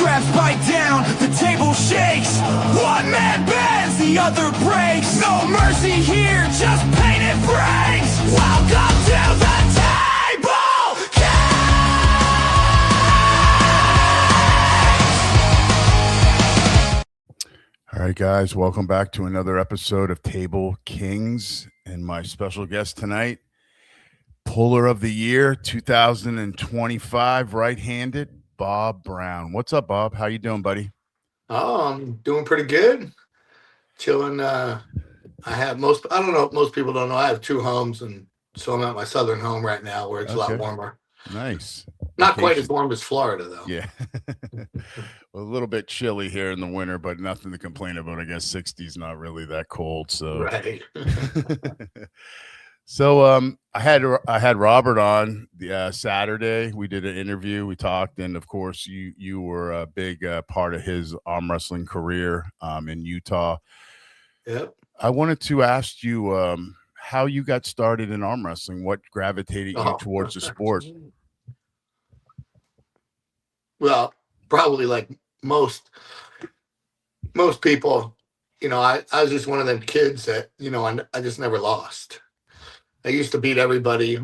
straps bite down, the table shakes. One man bends, the other breaks. No mercy here, just pain and breaks. Welcome to the table Kings. All right, guys, welcome back to another episode of Table Kings. And my special guest tonight, Puller of the Year 2025, right-handed, Bob Brown. What's up, Bob? How you doing, buddy? Oh, I'm doing pretty good. Chilling. I don't know if most people don't know, I have two homes, and so I'm at my southern home right now where it's a lot warmer. Nice. Not quite as warm as Florida, though. Yeah. A little bit chilly here in the winter, but nothing to complain about. I guess 60 is not really that cold. So, right. So I had Robert on the Saturday. We did an interview. We talked, and of course, you were a big part of his arm wrestling career in Utah. Yep. I wanted to ask you how you got started in arm wrestling. What gravitated you towards the sport? Well, probably like most people, I was just one of them kids that, I just never lost. I used to beat everybody.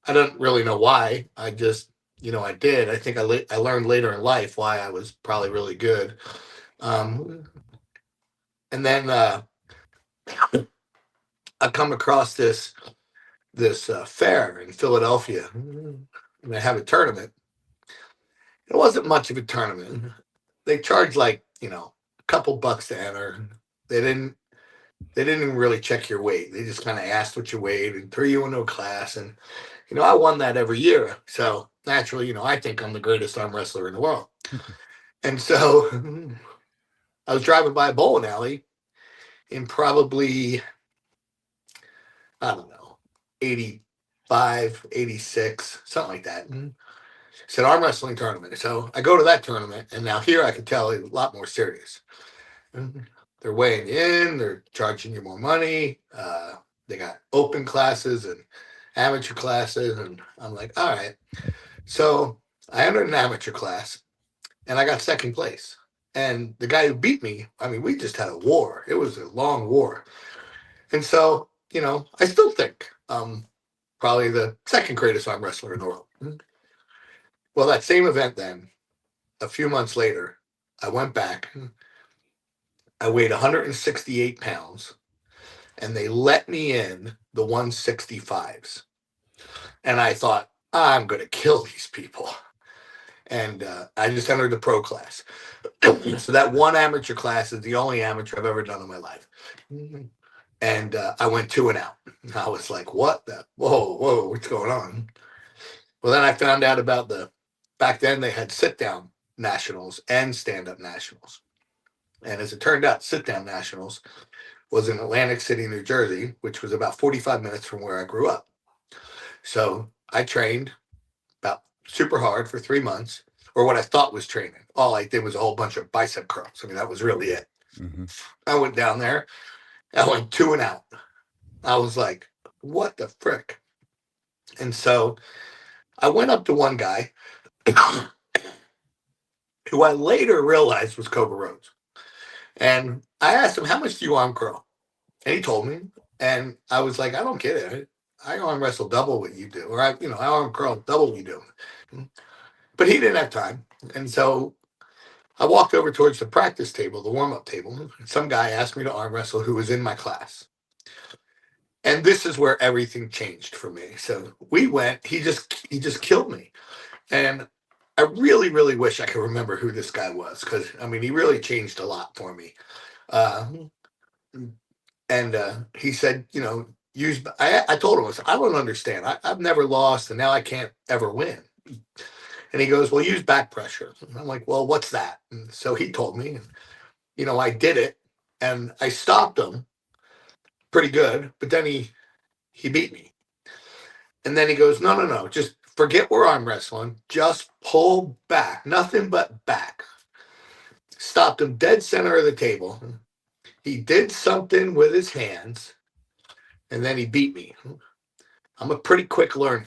I don't really know why. I just, I did. I think I learned later in life why I was probably really good. And then I come across this fair in Philadelphia, and they have a tournament. It wasn't much of a tournament. They charged like, a couple bucks to enter. They didn't even really check your weight. They just kind of asked what you weighed and threw you into a class. And, I won that every year. So naturally, I think I'm the greatest arm wrestler in the world. And so I was driving by a bowling alley in probably, I don't know, 85, 86, something like that. It's an arm wrestling tournament. So I go to that tournament, and now here I can tell it's a lot more serious. They're weighing you in, they're charging you more money. They got open classes and amateur classes. And I'm like, all right. So I entered an amateur class, and I got second place. And the guy who beat me, we just had a war. It was a long war. And so, I still think I'm probably the second greatest arm wrestler in the world. Well, that same event then, a few months later, I went back. I weighed 168 pounds, and they let me in the 165s. And I thought, I'm going to kill these people. And I just entered the pro class. So that one amateur class is the only amateur I've ever done in my life. And I went 2 and out. And I was like, what the? Whoa, what's going on? Well, then I found out about back then they had sit-down nationals and stand-up nationals. And as it turned out, sit-down nationals was in Atlantic City, New Jersey, which was about 45 minutes from where I grew up. So I trained about super hard for 3 months, or what I thought was training. All I did was a whole bunch of bicep curls. That was really it. Mm-hmm. I went down there. I went 2 and out. I was like, what the frick? And so I went up to one guy who I later realized was Cobra Rhodes. And I asked him, how much do you arm curl? And he told me. And I was like, I don't get it. I arm wrestle double what you do. Or I arm curl double what you do. But he didn't have time. And so I walked over towards the practice table, the warm-up table. Some guy asked me to arm wrestle who was in my class. And this is where everything changed for me. So we went, he just killed me. And I really, really wish I could remember who this guy was, because, he really changed a lot for me. And he said, I told him, I don't understand. I've never lost, and now I can't ever win. And he goes, well, use back pressure. And I'm like, well, what's that? And so he told me, I did it, and I stopped him pretty good, but then he beat me. And then he goes, no, just forget we're arm wrestling. Just pull back. Nothing but back. Stopped him dead center of the table. He did something with his hands, and then he beat me. I'm a pretty quick learner.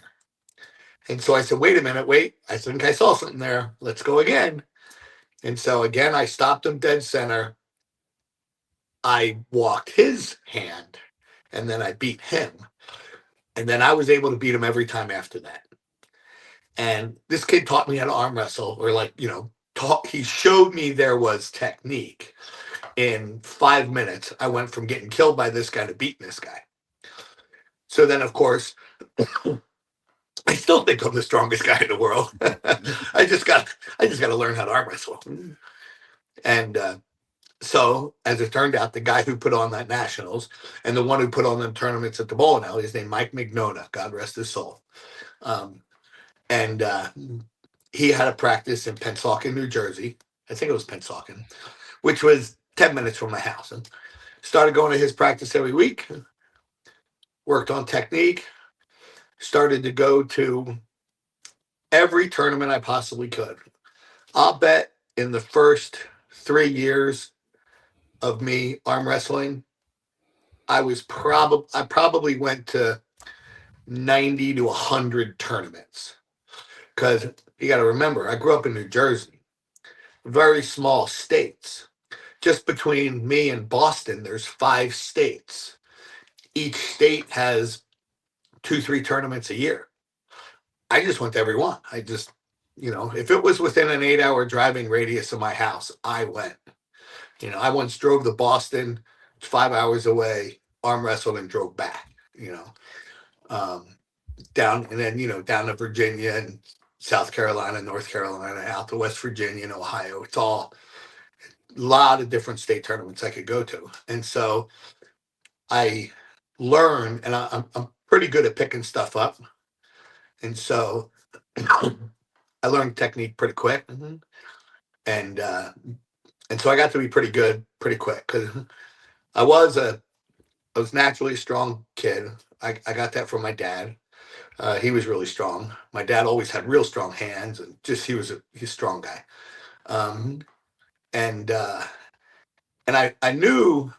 And so I said, wait a minute, I think I saw something there. Let's go again. And so again, I stopped him dead center. I walked his hand, and then I beat him. And then I was able to beat him every time after that. And this kid taught me how to arm wrestle, or like, he showed me there was technique. In 5 minutes, I went from getting killed by this guy to beating this guy. So then, of course, I still think I'm the strongest guy in the world. I just got to learn how to arm wrestle. And so, as it turned out, the guy who put on that nationals and the one who put on them tournaments at the bowling alley is named Mike Mignona. God rest his soul. And he had a practice in Pennsauken, New Jersey. I think it was Pennsauken, which was 10 minutes from my house. And started going to his practice every week. Worked on technique. Started to go to every tournament I possibly could. I'll bet in the first 3 years of me arm wrestling, I probably went to 90 to 100 tournaments. Because you got to remember, I grew up in New Jersey, very small states. Just between me and Boston, there's 5 states. Each state has 2-3 tournaments a year. I just went to every one. If it was within an 8-hour driving radius of my house, I went. I once drove to Boston, 5 hours away, arm wrestled and drove back, down to Virginia and South Carolina, North Carolina, out to West Virginia and Ohio. It's all a lot of different state tournaments I could go to. And so I learned, and I'm pretty good at picking stuff up. And so I learned technique pretty quick. And so I got to be pretty good pretty quick because I was naturally a strong kid. I got that from my dad. He was really strong. My dad always had real strong hands, and just he's a strong guy. And I knew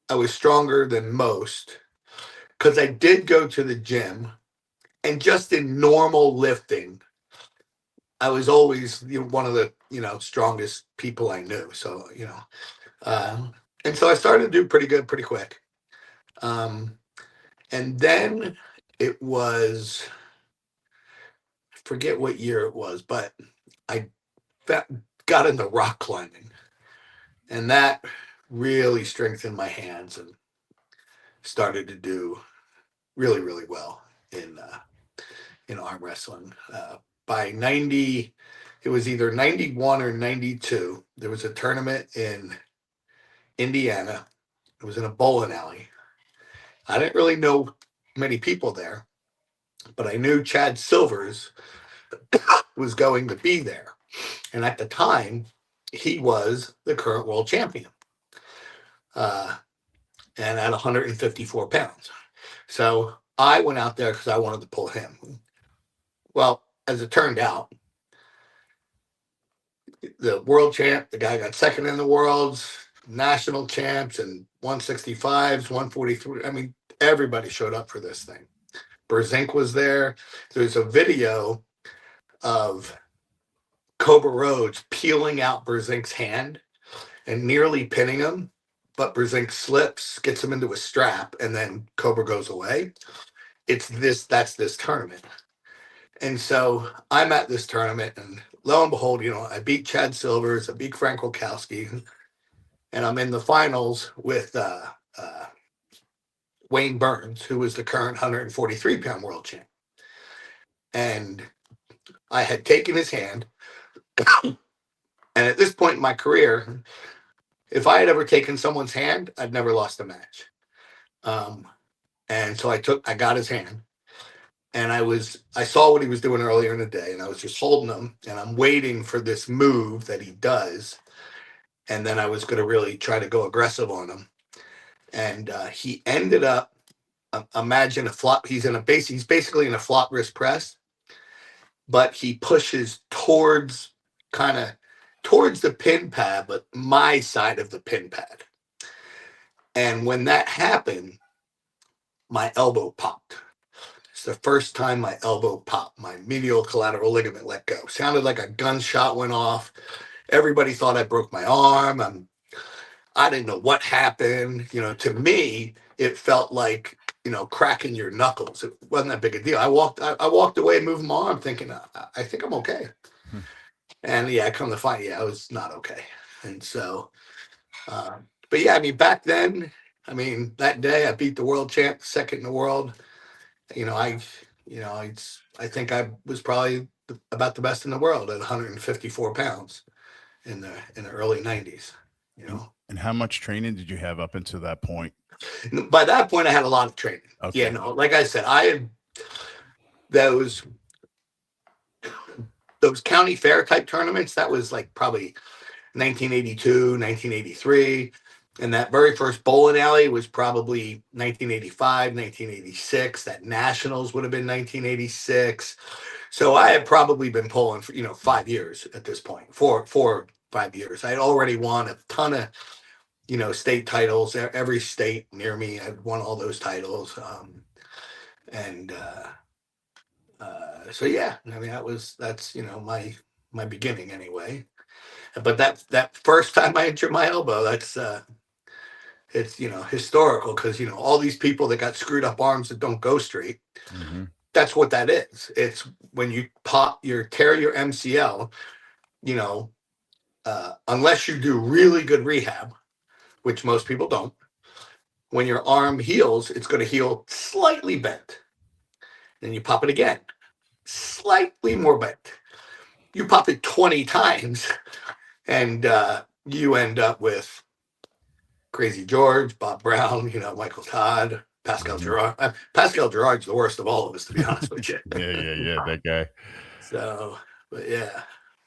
I was stronger than most because I did go to the gym, and just in normal lifting, I was always one of the strongest people I knew. So and so I started to do pretty good pretty quick. And then it was, I forget what year it was, but I got into rock climbing, and that really strengthened my hands and started to do really, really well in arm wrestling. By 90, it was either 91 or 92. There was a tournament in Indiana. It was in a bowling alley. I didn't really know many people there, but I knew Chad Silvers was going to be there. And at the time, he was the current world champion, and at 154 pounds. So I went out there because I wanted to pull him. Well, as it turned out, the world champ, the guy got second in the world's, national champs, and 165s, 143. I mean, everybody showed up for this thing. Berzink was there. There's a video of Cobra Rhodes peeling out Berzink's hand and nearly pinning him, but Berzink slips, gets him into a strap, and then Cobra goes away. That's this tournament. And so I'm at this tournament, and lo and behold, I beat Chad Silvers, I beat Frank Wilkowski, and I'm in the finals with Wayne Burns, who was the current 143-pound world champ. And I had taken his hand. And at this point in my career, if I had ever taken someone's hand, I'd never lost a match. And so I got his hand, and I saw what he was doing earlier in the day, and I was just holding him, and I'm waiting for this move that he does. And then I was going to really try to go aggressive on him. And he ended up, imagine a flop. He's basically in a flop wrist press, but he pushes towards the pin pad, but my side of the pin pad. And when that happened, my elbow popped. It's the first time my elbow popped. My medial collateral ligament let go. Sounded like a gunshot went off. Everybody thought I broke my arm. I didn't know what happened. To me, it felt like, cracking your knuckles. It wasn't that big a deal. I walked away moving my arm thinking, I think I'm okay. Hmm. And yeah, I come to find, I was not okay. And so, but yeah, I mean, back then, that day I beat the world champ, second in the world. I think I was probably about the best in the world at 154 pounds in the early 90s. And how much training did you have up until that point? By that point, I had a lot of training. Okay. Yeah, no, like I said, I had those county fair type tournaments. That was like probably 1982, 1983. And that very first bowling alley was probably 1985, 1986. That nationals would have been 1986. So I had probably been pulling for 5 years at this point, 5 years. I had already won a ton of state titles. Every state near me had won all those titles. And so yeah, that's my beginning anyway. But that first time I injured my elbow, that's it's historical, because all these people that got screwed up arms that don't go straight. Mm-hmm. That's what that is. It's when you tear your MCL, unless you do really good rehab, which most people don't. When your arm heals, it's going to heal slightly bent. Then you pop it again, slightly more bent. You pop it 20 times, and you end up with Crazy George, Bob Brown, Michael Todd, Pascal Gerard. Pascal Gerard's the worst of all of us, to be honest with you. Yeah, that guy. So, but yeah.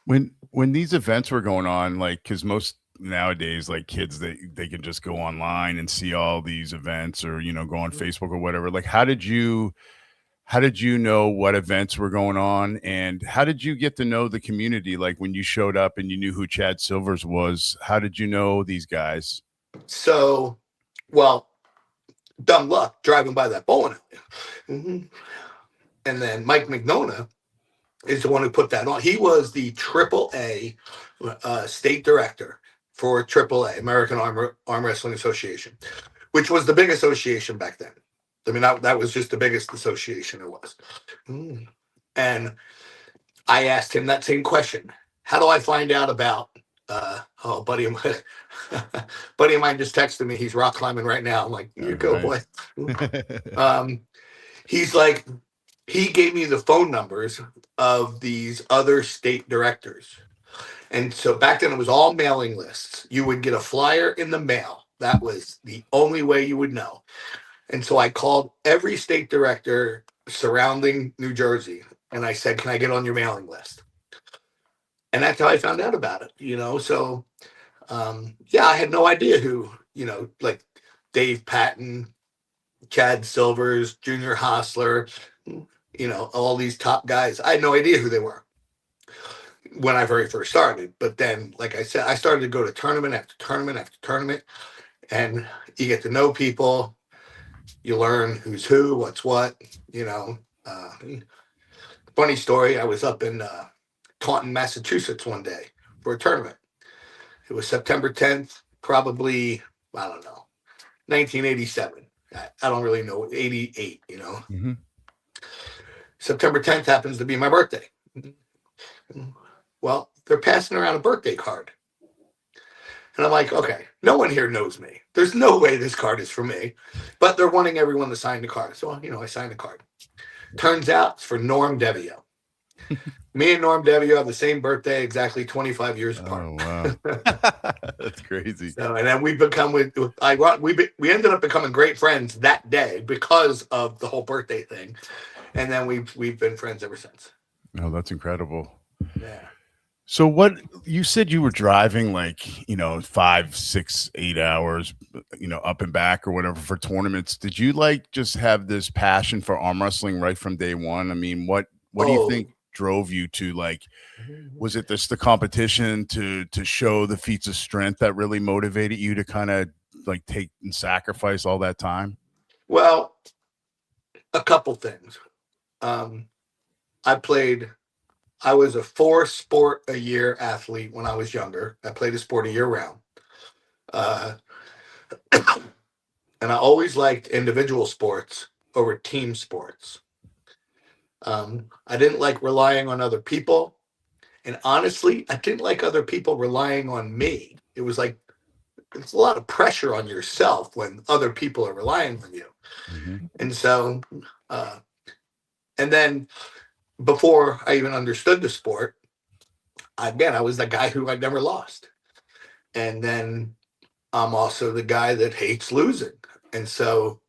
When these events were going on, like, because most nowadays, like, kids, they can just go online and see all these events, or go on Facebook or whatever. Like, how did you know what events were going on, and how did you get to know the community? Like, when you showed up and you knew who Chad Silvers was, how did you know these guys? So, well, dumb luck driving by that bowling alley. Mm-hmm. And then Mike McNona is the one who put that on. He was the AAA state director for AAA, American Arm Wrestling Association, which was the big association back then. That was just the biggest association there was. And I asked him that same question. How do I find out about buddy of mine just texted me. He's rock climbing right now. I'm like, you go, boy. He's like, he gave me the phone numbers of these other state directors. And so back then it was all mailing lists. You would get a flyer in the mail. That was the only way you would know. And so I called every state director surrounding New Jersey, and I said, can I get on your mailing list? And that's how I found out about it, So, yeah, I had no idea who, like Dave Patton, Chad Silvers, Junior Hostler, all these top guys. I had no idea who they were when I very first started. But then, like I said, I started to go to tournament after tournament after tournament, and you get to know people. You learn who's who, what's what, Funny story, I was up in Taunton, Massachusetts one day for a tournament. It was September 10th, probably, I don't know, 1987. I don't really know, 88, Mm-hmm. September 10th happens to be my birthday. Well, they're passing around a birthday card. And I'm like, okay, no one here knows me. There's no way this card is for me. But they're wanting everyone to sign the card. So, I signed the card. Turns out it's for Norm Devio. Me and Norm Devio have the same birthday, exactly 25 years apart. Oh, wow. That's crazy. So, and then we ended up becoming great friends that day because of the whole birthday thing. And then we've been friends ever since. Oh, that's incredible. Yeah. So what you said, you were driving like, 5, 6, 8 hours, up and back or whatever for tournaments. Did you like just have this passion for arm wrestling right from day one? I mean, what do you think drove you to, like, was it just the competition to show the feats of strength that really motivated you to kind of like take and sacrifice all that time? Well, a couple things. I played I was a 4-sport-a-year athlete when I was younger. I played a sport a year round. Uh, and I always liked individual sports over team sports. I didn't like relying on other people. And honestly, I didn't like other people relying on me. It was like, it's a lot of pressure on yourself when other people are relying on you. Mm-hmm. And so, and then before I even understood the sport, I was the guy who I never lost. And then I'm also the guy that hates losing. And so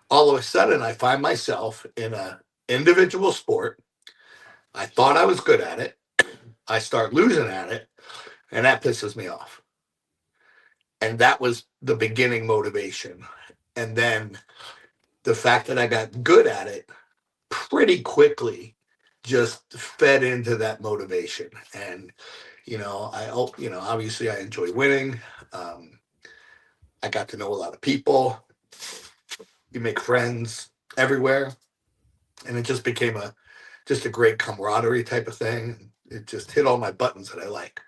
all of a sudden I find myself in a individual sport. I thought I was good at it. I start losing at it, and that pisses me off. And that was the beginning motivation. And then the fact that I got good at it pretty quickly just fed into that motivation. And obviously I enjoy winning. I got to know a lot of people. You make friends everywhere, and it just became just a great camaraderie type of thing. It just hit all my buttons that I like.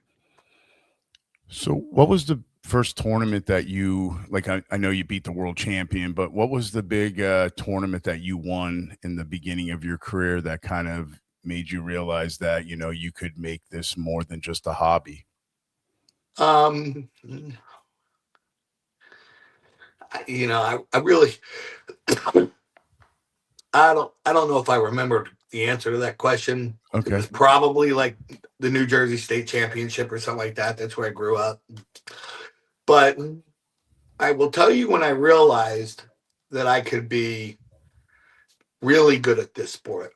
So what was the first tournament that you like? I know you beat the world champion, but what was the big tournament that you won in the beginning of your career that kind of made you realize that, you could make this more than just a hobby? I really, I don't know if I remember the answer to that question. It Okay. was probably like the New Jersey State Championship or something like that. That's where I grew up. But I will tell you, when I realized that I could be really good at this sport.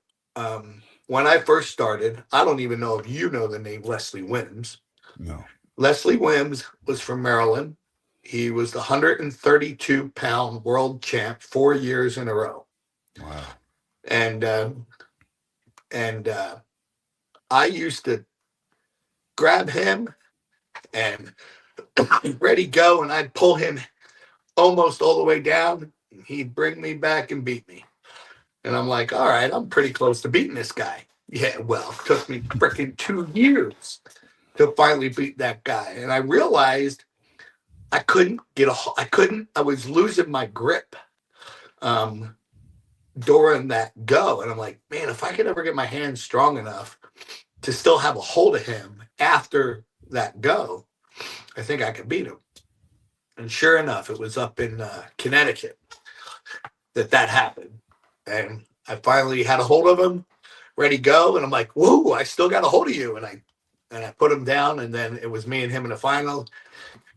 When I first started, I don't even know if you know the name Leslie Wims. No. Leslie Wims was from Maryland. He was the 132-pound world champ 4 years in a row. Wow. And I used to grab him and ready go, and I'd pull him almost all the way down. He'd bring me back and beat me. And I'm like, all right, I'm pretty close to beating this guy. Yeah, well, it took me freaking 2 years to finally beat that guy. And I realized I was losing my grip during that go. And I'm like, man, if I could ever get my hands strong enough to still have a hold of him after that go, I think I could beat him. And sure enough, it was up in Connecticut that happened. And I finally had a hold of him, ready to go. And I'm like, whoa, I still got a hold of you. And I put him down, and then it was me and him in the final.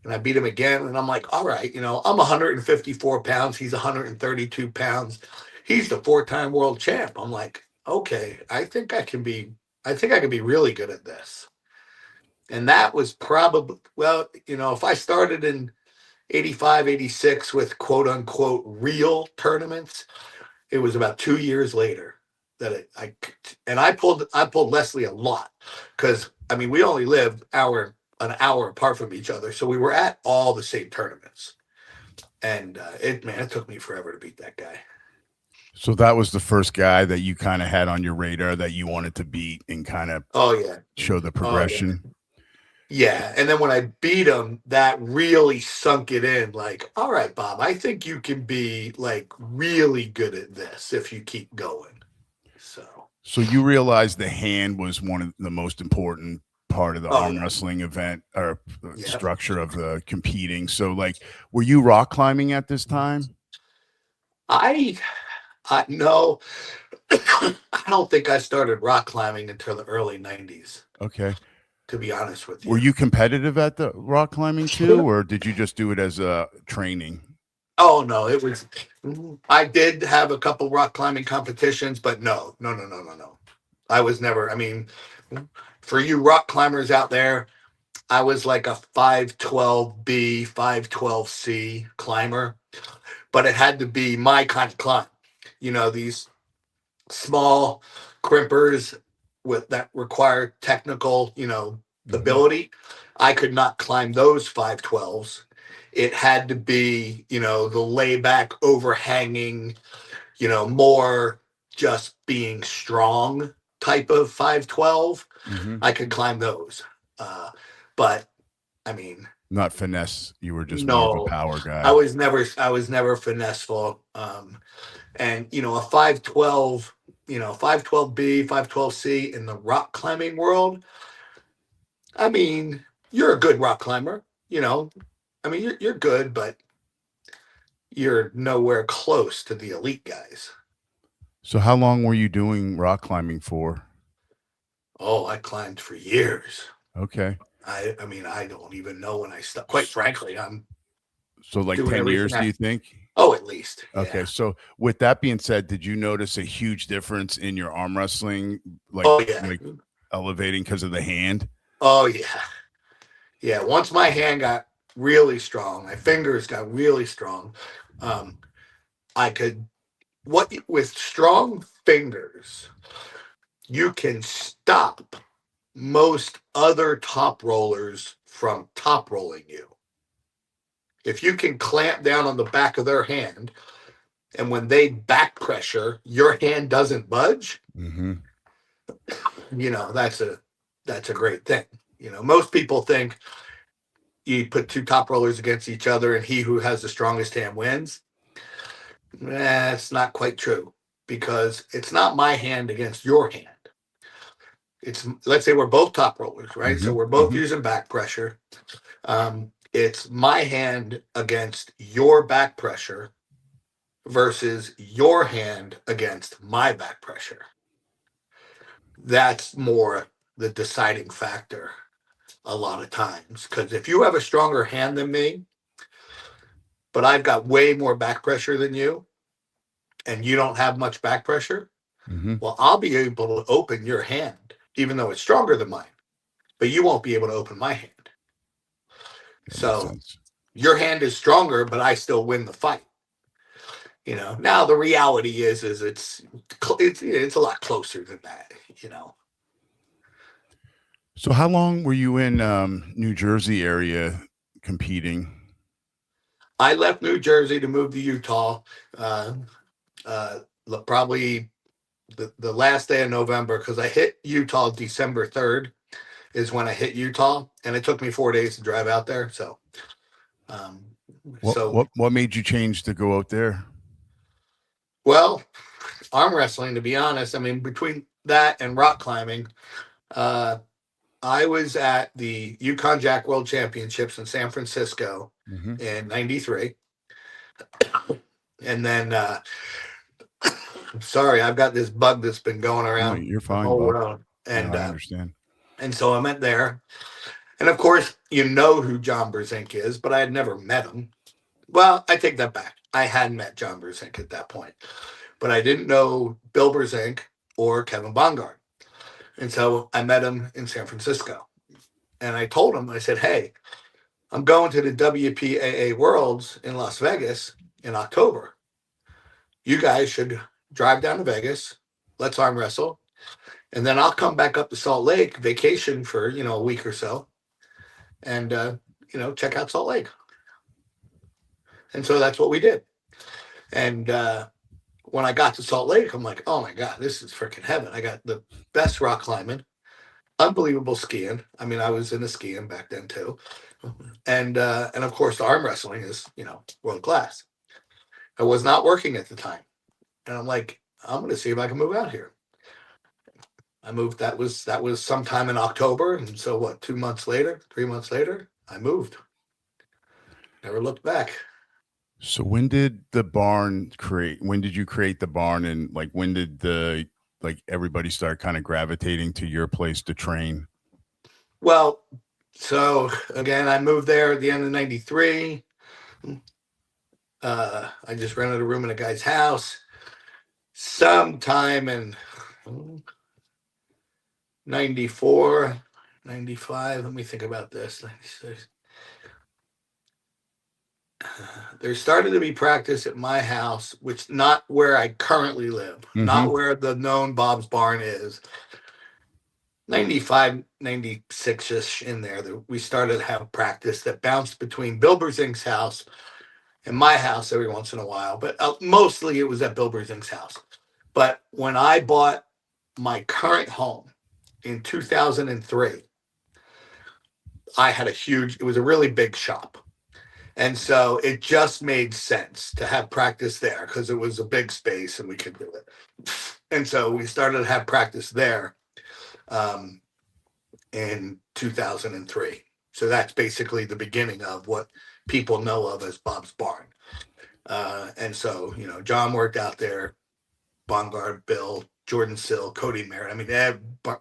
And I beat him again. And I'm like, all right, I'm 154 pounds. He's 132 pounds. He's the 4-time world champ. I'm like, okay, I think I can be really good at this. And that was probably, if I started in 85, 86 with quote unquote real tournaments, it was about 2 years later that I pulled Leslie a lot, because we only lived an hour apart from each other, so we were at all the same tournaments, and it took me forever to beat that guy. So that was the first guy that you kind of had on your radar that you wanted to beat and kind of show the progression. Oh, yeah. And then when I beat him, that really sunk it in. Like, all right, Bob, I think you can be like really good at this if you keep going. So you realized the hand was one of the most important part of the arm wrestling event or structure of the competing. So like, were you rock climbing at this time? I no, I don't think I started rock climbing until the early 90s. Okay. To be honest with you. Were you competitive at the rock climbing too, or did you just do it as a training? Oh no, I did have a couple rock climbing competitions, but no. I was never, for you rock climbers out there, I was like a 512B, 512C climber, but it had to be my kind of climb. These small crimpers that require technical, ability. I could not climb those 512s. It had to be, the layback, overhanging, more just being strong type of 512. Mm-hmm. I could climb those. But I mean, Not finesse. You were just more of a no, power I guy. was never finesseful. And a 512, 512B, 512C in the rock climbing world. I mean, you're a good rock climber. I mean, you're good, but you're nowhere close to the elite guys. So how long were you doing rock climbing for? Oh, I climbed for years. Okay. I mean, I don't even know when I stopped. Quite frankly, I'm So like doing 10 everything years, do you think? Oh, at least. Okay. Yeah. So with that being said, did you notice a huge difference in your arm wrestling, Oh, yeah. like elevating because of the hand? Oh, yeah. Yeah. Once my hand got really strong, my fingers got really strong. Um, I could, with strong fingers, you can stop most other top rollers from top rolling you. If you can clamp down on the back of their hand, and when they back pressure, your hand doesn't budge, Mm-hmm. that's a great thing. Most people think you put two top rollers against each other and he who has the strongest hand wins. It's not quite true, because it's not my hand against your hand. Let's say we're both top rollers, right? Mm-hmm. So we're both Mm-hmm. using back pressure. It's my hand against your back pressure versus your hand against my back pressure. That's more the deciding factor a lot of times. Because if you have a stronger hand than me, but I've got way more back pressure than you, and you don't have much back pressure, Mm-hmm. well, I'll be able to open your hand, even though it's stronger than mine, but you won't be able to open my hand. That makes So sense. your hand is stronger, but I still win the fight. Now the reality is it's a lot closer than that. So how long were you in New Jersey area competing? I left New Jersey to move to Utah, uh, probably the last day of November, because I hit Utah December 3rd is when I hit Utah, and it took me 4 days to drive out there. So, um, What so what what made you change to go out there? well, arm wrestling, to be honest. I mean, between that and rock climbing, uh, I was at the Yukon Jack World Championships in San Francisco Mm-hmm. in '93, and then sorry, I've got this bug that's been going No, around you're the fine, whole Bob. world, No, and I understand. so I went there, and of course, you know who John Brzenk is, but I had never met him. Well, I take that back. I hadn't met John Brzenk at that point, but I didn't know Bill Brzenk or Kevin Bongard, and so I met him in San Francisco, and I told him, I said, "Hey, I'm going to the WPAA Worlds in Las Vegas in October. You guys should drive down to Vegas. Let's arm wrestle. And then I'll come back up to Salt Lake, vacation for, a week or so, and, check out Salt Lake." And so that's what we did. And when I got to Salt Lake, I'm like, oh my God, this is freaking heaven. I got the best rock climbing, unbelievable skiing. I mean, I was into skiing back then too. And of course, the arm wrestling is, world class. I was not working at the time. And I'm like, I'm going to see if I can move out here. I moved. That was sometime in October, and so what? 2 months later, 3 months later, I moved. Never looked back. So when did the barn create? When did you create the barn, and like when did the everybody start kind of gravitating to your place to train? Well, so again, I moved there at the end of '93. I just rented a room in a guy's house. Sometime in '94, '95. Let me think about this. '96. There started to be practice at my house, which not where I currently live, Mm-hmm. not where the known Bob's Barn is. 95, 96-ish in there, that we started to have practice that bounced between Bill Brzezink's house and my house every once in a while, but mostly it was at Bill Brzezink's house. But when I bought my current home, in 2003, I had it was a really big shop. And so it just made sense to have practice there because it was a big space and we could do it. And so we started to have practice there um, in 2003. So that's basically the beginning of what people know of as Bob's Barn. And so, John worked out there, Bongard, Bill, Jordan Sill, Cody Merritt. I mean,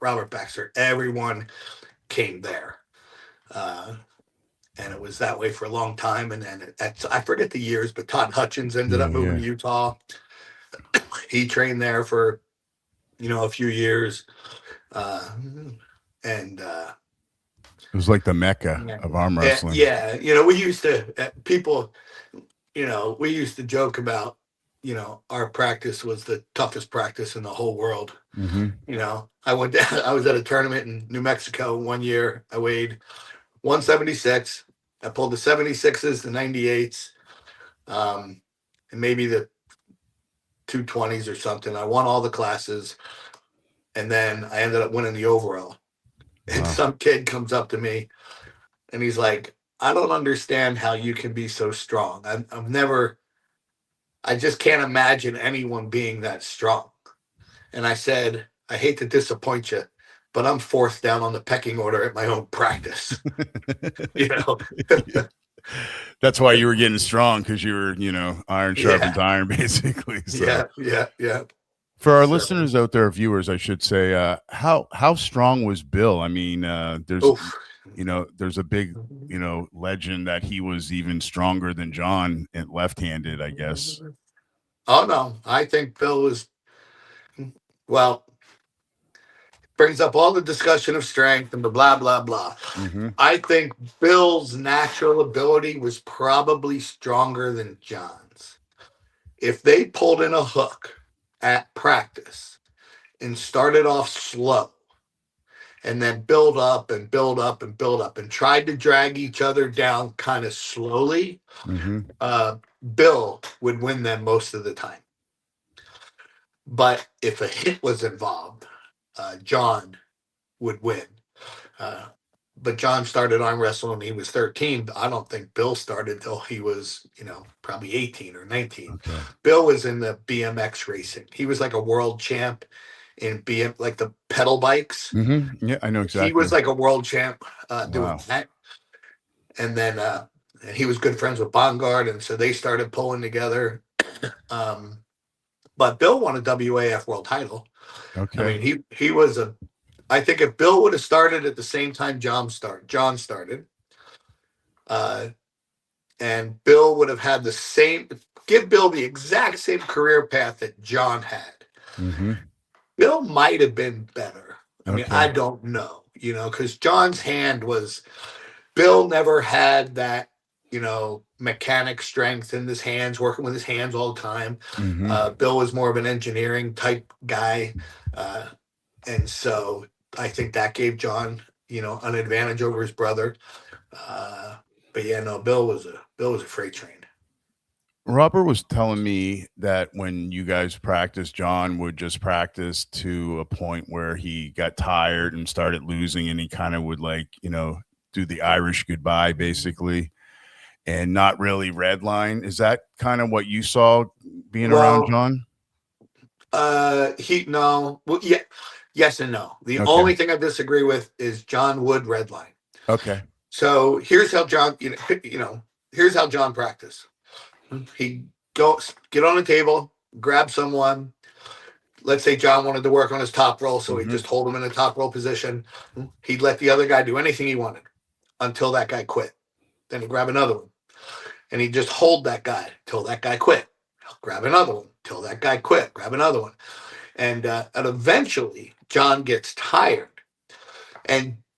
Robert Baxter, everyone came there. And it was that way for a long time. And then I forget the years, but Todd Hutchins ended up moving to Utah. He trained there for, a few years. And it was like the Mecca of arm wrestling. Yeah. We used to, people, we used to joke about, our practice was the toughest practice in the whole world. Mm-hmm. I was at a tournament in New Mexico one year. I weighed 176. I pulled the 76s, the 98s, and maybe the 220s or something. I won all the classes, and then I ended up winning the overall. And some kid comes up to me, and he's like, "I don't understand how you can be so strong. I just can't imagine anyone being that strong." And I said, "I hate to disappoint you, but I'm fourth down on the pecking order at my own practice." That's why you were getting strong, because you were, iron sharpens iron, basically. So. Yeah. For our listeners out there, viewers, I should say, how strong was Bill? I mean, there's a big, legend that he was even stronger than John and left-handed, I guess. Oh no, I think Bill was. Well, brings up all the discussion of strength and the blah, blah, blah. Mm-hmm. I think Bill's natural ability was probably stronger than John's. If they pulled in a hook at practice and started off slow and then build up and build up and build up and tried to drag each other down kind of slowly, Bill would win them most of the time. But if a hit was involved, John would win. But John started arm wrestling when he was 13. I don't think Bill started till he was, probably 18 or 19. Okay. Bill was in the BMX racing. He was like a world champ in like the pedal bikes. Mm-hmm. Yeah, I know exactly. He was like a world champ doing that. And then he was good friends with Bongard, and so they started pulling together. But Bill won a WAF world title. Okay. I mean, he was I think if Bill would have started at the same time John started, and Bill would have had give Bill the exact same career path that John had, Bill might have been better. I mean, I don't know, because John's hand Bill never had that, mechanic strength in his hands, working with his hands all the time. Bill was more of an engineering type guy. And so I think that gave John, an advantage over his brother. But yeah, no, Bill was a freight train. Robert was telling me that when you guys practiced, John would just practice to a point where he got tired and started losing, and he kind of would do the Irish goodbye basically and not really redline. Is that kind of what you saw being around John? Yes and no. The only thing I disagree with is John would redline. Okay. So here's how John, here's how John practiced. He'd get on the table, grab someone. Let's say John wanted to work on his top roll, so he'd just hold him in the top roll position. He'd let the other guy do anything he wanted until that guy quit. Then he'd grab another one, and he'd just hold that guy till that guy quit. Grab another one till that guy quit. Grab another one, and eventually John gets tired.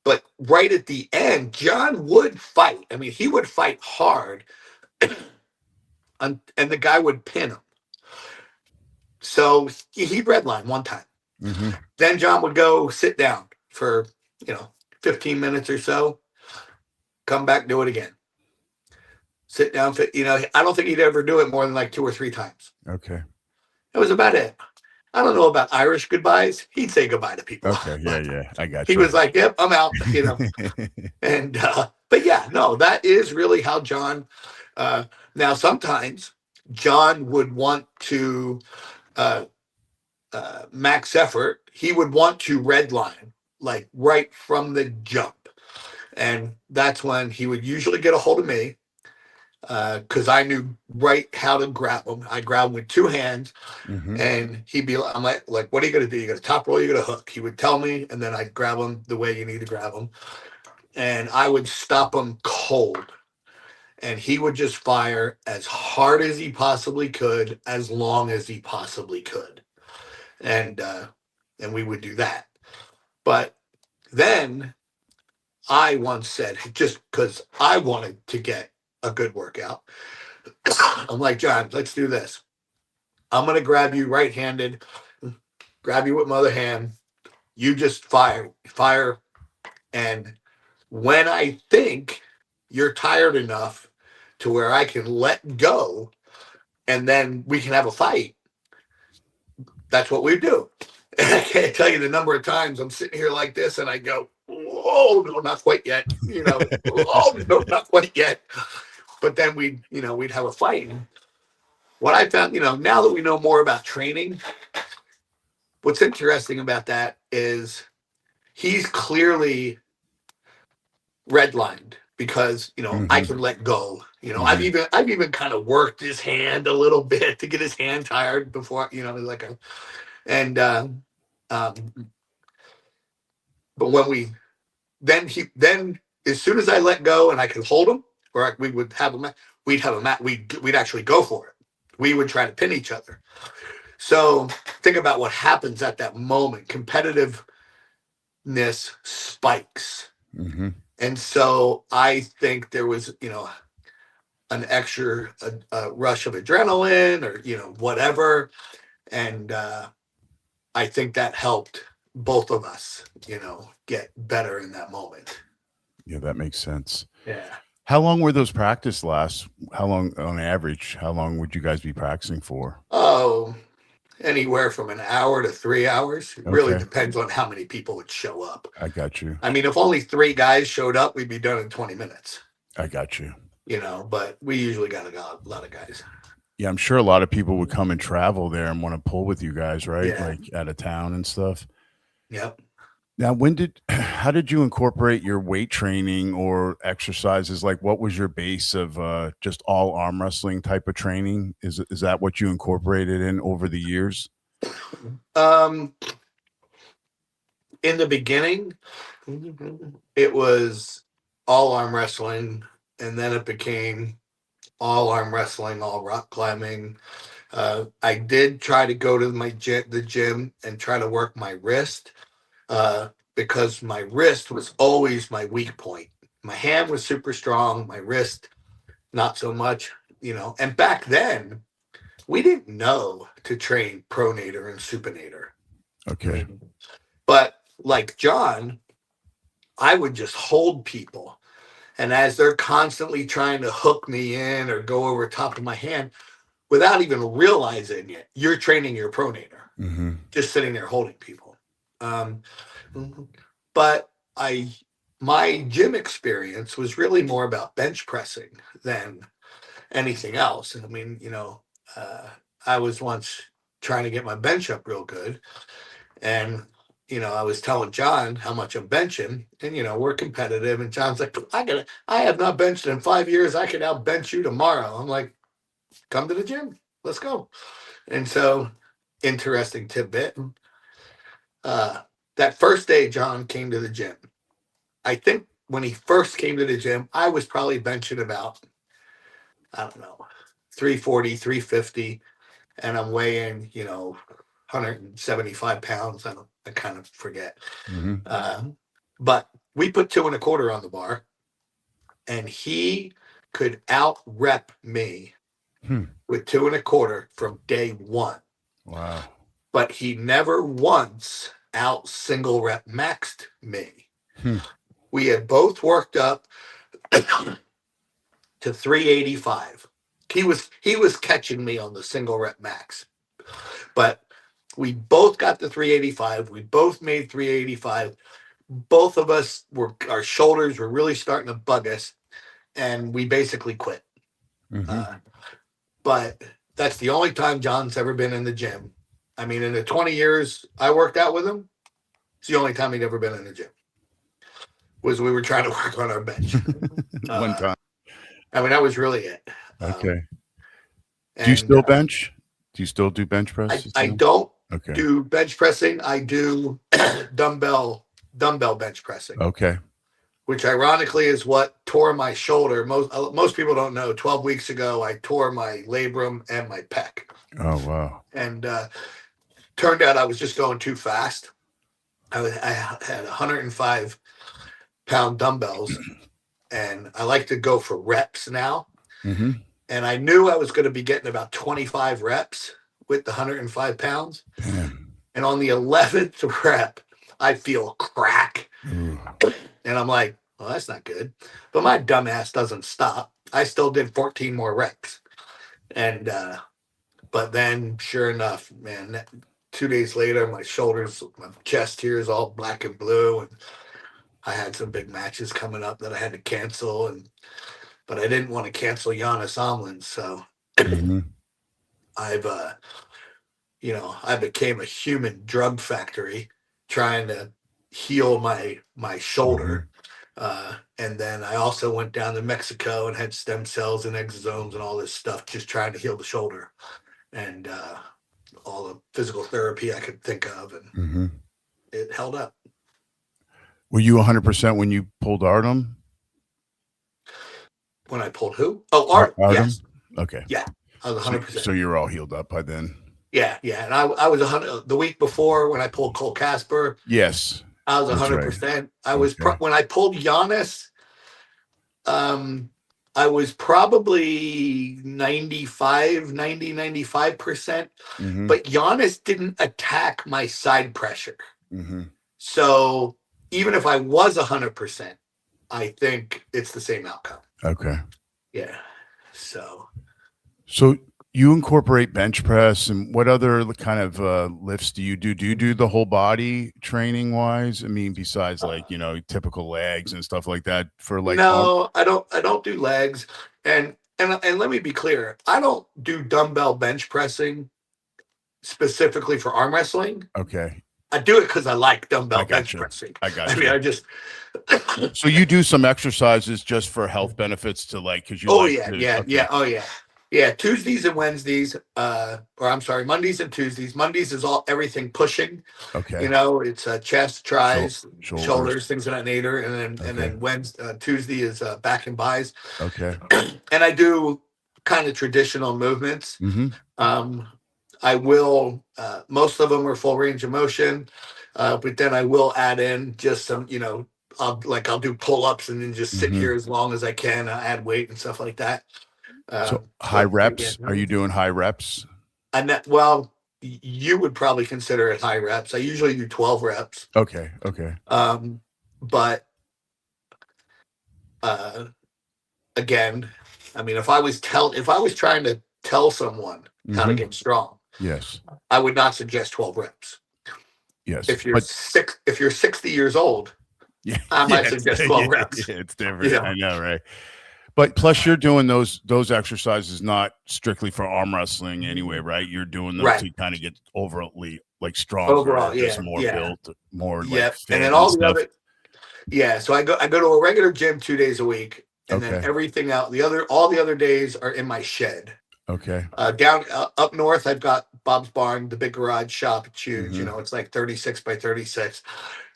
But right at the end, John would fight. I mean, he would fight hard. And the guy would pin him. So he'd redline one time. Then John would go sit down for, 15 minutes or so, come back, do it again. Sit down. I don't think he'd ever do it more than like 2 or 3 times. Okay. That was about it. I don't know about Irish goodbyes. He'd say goodbye to people. Okay. Yeah. I got He you. was like, "Yep, I'm out." And but yeah, no, that is really how John. Now sometimes John would want to uh, max effort. He would want to redline like right from the jump, and that's when he would usually get a hold of me because I knew right how to grab him. I grab him with two hands, Hmm. and he'd be like, "I'm like, what are you gonna do? You got to top roll, you got to hook." He would tell me, and then I'd grab him the way you need to grab him, and I would stop him cold, and he would just fire as hard as he possibly could, as long as he possibly could, and we would do that. But then I once said, just because I wanted to get a good workout, I'm like, "John, let's do this. I'm going to grab you right handed, grab you with my other hand. You just fire. And when I think you're tired enough to where I can let go and then we can have a fight, that's what we do." And I can't tell you the number of times I'm sitting here like this and I go, "Oh, no, not quite yet." "Oh, no, not quite yet." But then we'd have a fight. What I found, now that we know more about training, what's interesting about that is he's clearly redlined because I Hmm. can let go. Hmm. I've even kind of worked his hand a little bit to get his hand tired before like a and um, but when we then as soon as I let go and I could hold him, or we would have a match, we'd actually go for it. We would try to pin each other. So think about what happens at that moment. Competitiveness spikes. Hmm. And so I think there was, an extra rush of adrenaline or, whatever. And I think that helped both of us, get better in that moment. Yeah, that makes sense. Yeah. How long were those practice lasts? How long on average? How long would you guys be practicing for? Oh, anywhere from an hour to 3 hours. It really Okay, depends on how many people would show up. I got you. I mean, if only 3 guys showed up, we'd be done in 20 minutes, I got you. but we usually got a lot of guys. Yeah, I'm sure a lot of people would come and travel there and want to pull with you guys, right? Yeah. Like out of town and stuff. Yep. Now, how did you incorporate your weight training or exercises? Like, what was your base of just all arm wrestling type of training? Is that what you incorporated in over the years? Um, in the beginning, it was all arm wrestling, and then it became all arm wrestling, all rock climbing. I did try to go to the gym and try to work my wrist because my wrist was always my weak point. My hand was super strong, my wrist not so much. And back then we didn't know to train pronator and supinator. I Okay. mean, but like John, I would just hold people. And as they're constantly trying to hook me in or go over top of my hand, without even realizing it, you're training your pronator, Hmm. just sitting there holding people. Um, but my gym experience was really more about bench pressing than anything else. I mean, uh, I was once trying to get my bench up real good, and I was telling John how much I'm benching, and we're competitive, and John's like, I have not benched in 5 years. I can now bench you tomorrow. I'm like, come to the gym, let's go. And so, interesting tidbit. Uh, that first day John came to the gym, I think when he first came to the gym, I was probably benching about, I don't know, 340, 350, and I'm weighing, 175 pounds. I kind of forget. Hmm. But we put 2.25 on the bar, and he could out rep me Hmm. with 2.25 from day one. Wow. But he never once out single rep maxed me. Hmm. We had both worked up to 385. He was catching me on the single rep max, but We both got the 385. We both made 385. Both of us our shoulders were really starting to bug us, and we basically quit. But that's the only time John's ever been in the gym. I mean, in the 20 years I worked out with him, it's the only time he'd ever been in the gym. Was we were trying to work on our bench. One time. I mean, that was really it. Okay. Do you still bench? Do you still do bench press? I don't Okay. do bench pressing. I do dumbbell bench pressing. Okay. Which ironically is what tore my shoulder. Most people don't know. 12 weeks ago, I tore my labrum and my pec. Oh, wow. And turned out I was just going too fast. I had 105-pound dumbbells, and I like to go for reps now. Mm-hmm. And I knew I was going to be getting about 25 reps with the 105 pounds. Damn. And on the 11th rep, I feel crack. Ooh. And I'm like, well, that's not good. But my dumb ass doesn't stop. I still did 14 more reps. And, but then sure enough, man, 2 days later, my shoulders, my chest here is all black and blue. And I had some big matches coming up that I had to cancel. But I didn't want to cancel Giannis Omlin. So I became a human drug factory trying to heal my shoulder. And then I also went down to Mexico and had stem cells and exosomes and all this stuff, just trying to heal the shoulder, and all the physical therapy I could think of, and it held up. Were you 100% when you pulled Artem? When I pulled who? Oh, Artem. Yes. Okay. Yeah, I was 100%. So you're all healed up by then. Yeah. And I was 100 the week before when I pulled Cole Casper. Yes. I was 100%. Right. I was when I pulled Giannis, I was probably 95%. But Giannis didn't attack my side pressure. So even if I was 100%, I think it's the same outcome. Okay. Yeah. So you incorporate bench press, and what other kind of lifts do you do? Do you do the whole body training wise? I mean, besides typical legs and stuff like that for like. No, I don't do legs. And let me be clear. I don't do dumbbell bench pressing specifically for arm wrestling. Okay. I do it because I like dumbbell bench pressing. I got you. I mean, I just. So you do some exercises just for health benefits to like, because you. Oh, yeah. Oh, yeah. Yeah, Tuesdays and Wednesdays, Mondays and Tuesdays. Mondays is everything pushing. Okay. It's chest, tris, shoulders, things of that nature, and then Tuesday is back and buys. Okay. And I do kind of traditional movements. I will. Most of them are full range of motion, but then I will add in just some. I'll do pull-ups and then just sit here as long as I can. Add weight and stuff like that. So high reps? Are you doing high reps? You would probably consider it high reps. I usually do 12 reps. Okay. But again, I mean, if I was trying to tell someone how to get strong, yes, I would not suggest 12 reps. Yes. If you're 60 years old, I might suggest 12 reps. Yeah, it's different. Yeah. I know, right? But plus, you're doing those exercises not strictly for arm wrestling anyway, right? You're doing those to kind of get overly like strong, overall, just more built, more like fit and then all stuff. The other. Yeah, so I go to a regular gym 2 days a week, and then everything out all the other days are in my shed. Okay. Down up north, I've got Bob's Barn, the big garage shop. It's huge. It's like 36 by 36.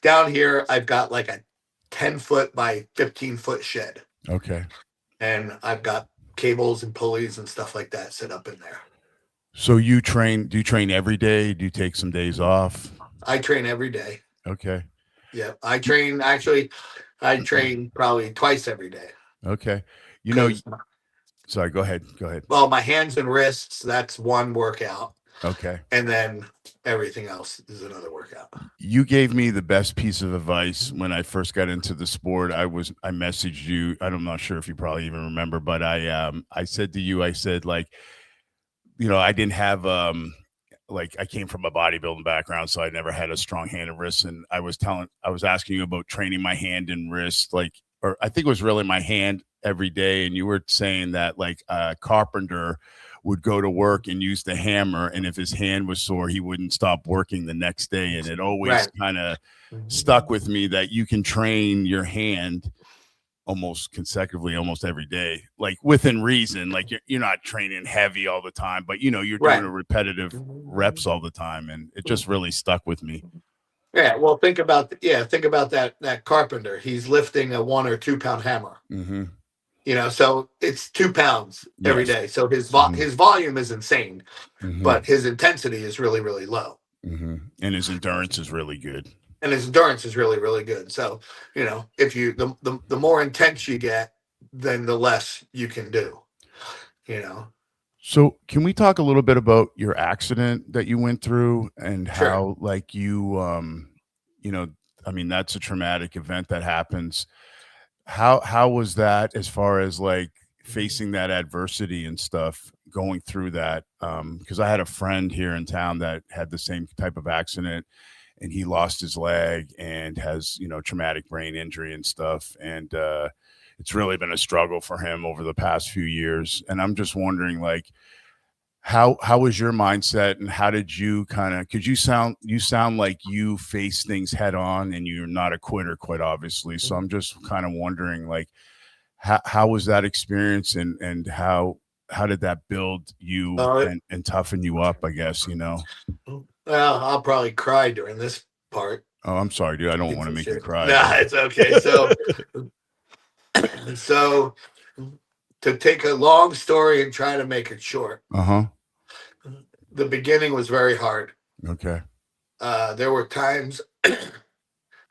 Down here, I've got like a 10-foot by 15-foot shed. Okay. And I've got cables and pulleys and stuff like that set up in there. So do you train every day? Do you take some days off? I train every day. Okay. Yeah. I train probably twice every day. Okay. Sorry, go ahead. Well, my hands and wrists, that's one workout. Okay. And then everything else is another workout. You gave me the best piece of advice when I first got into the sport. I messaged you. I'm not sure if you probably even remember, but I said to you, I said, like, I didn't have like I came from a bodybuilding background, so I never had a strong hand and wrist. And I was asking you about training my hand and wrist, like, or I think it was really my hand every day. And you were saying that like a carpenter would go to work and use the hammer, and if his hand was sore, he wouldn't stop working the next day. And it always Right. kind of stuck with me that you can train your hand almost consecutively, almost every day, like within reason. Like you're not training heavy all the time, but you know, you're doing Right. a repetitive reps all the time. And it just really stuck with me. Yeah. Well, think about that carpenter. He's lifting a 1 or 2 pound hammer. Mm-hmm. You know, so it's 2 pounds every Yes. day. So his Mhm. his volume is insane, Mm-hmm. but his intensity is really, really low. Mm-hmm. And his endurance is really good. And his endurance is really, really good. So, you know, if you the more intense you get, then the less you can do. You know. So can we talk a little bit about your accident that you went through and Sure. how like you know, I mean, that's a traumatic event that happens. How was that as far as like facing that adversity and stuff, going through that? Because I had a friend here in town that had the same type of accident, and he lost his leg and has, you know, traumatic brain injury and stuff. And it's really been a struggle for him over the past few years. And I'm just wondering, like, how was your mindset, and how did you kind of, because you sound like you face things head on and you're not a quitter, quite obviously. So I'm just kind of wondering, like, how was that experience, and how did that build you Uh, and toughen you up, I guess, you know? well, I'll probably cry during this part. Oh, I'm sorry, dude. I don't want to make you Shit. cry, Nah, but it's okay. So to take a long story and try to make it short, uh-huh. the beginning was very hard. Okay. There were times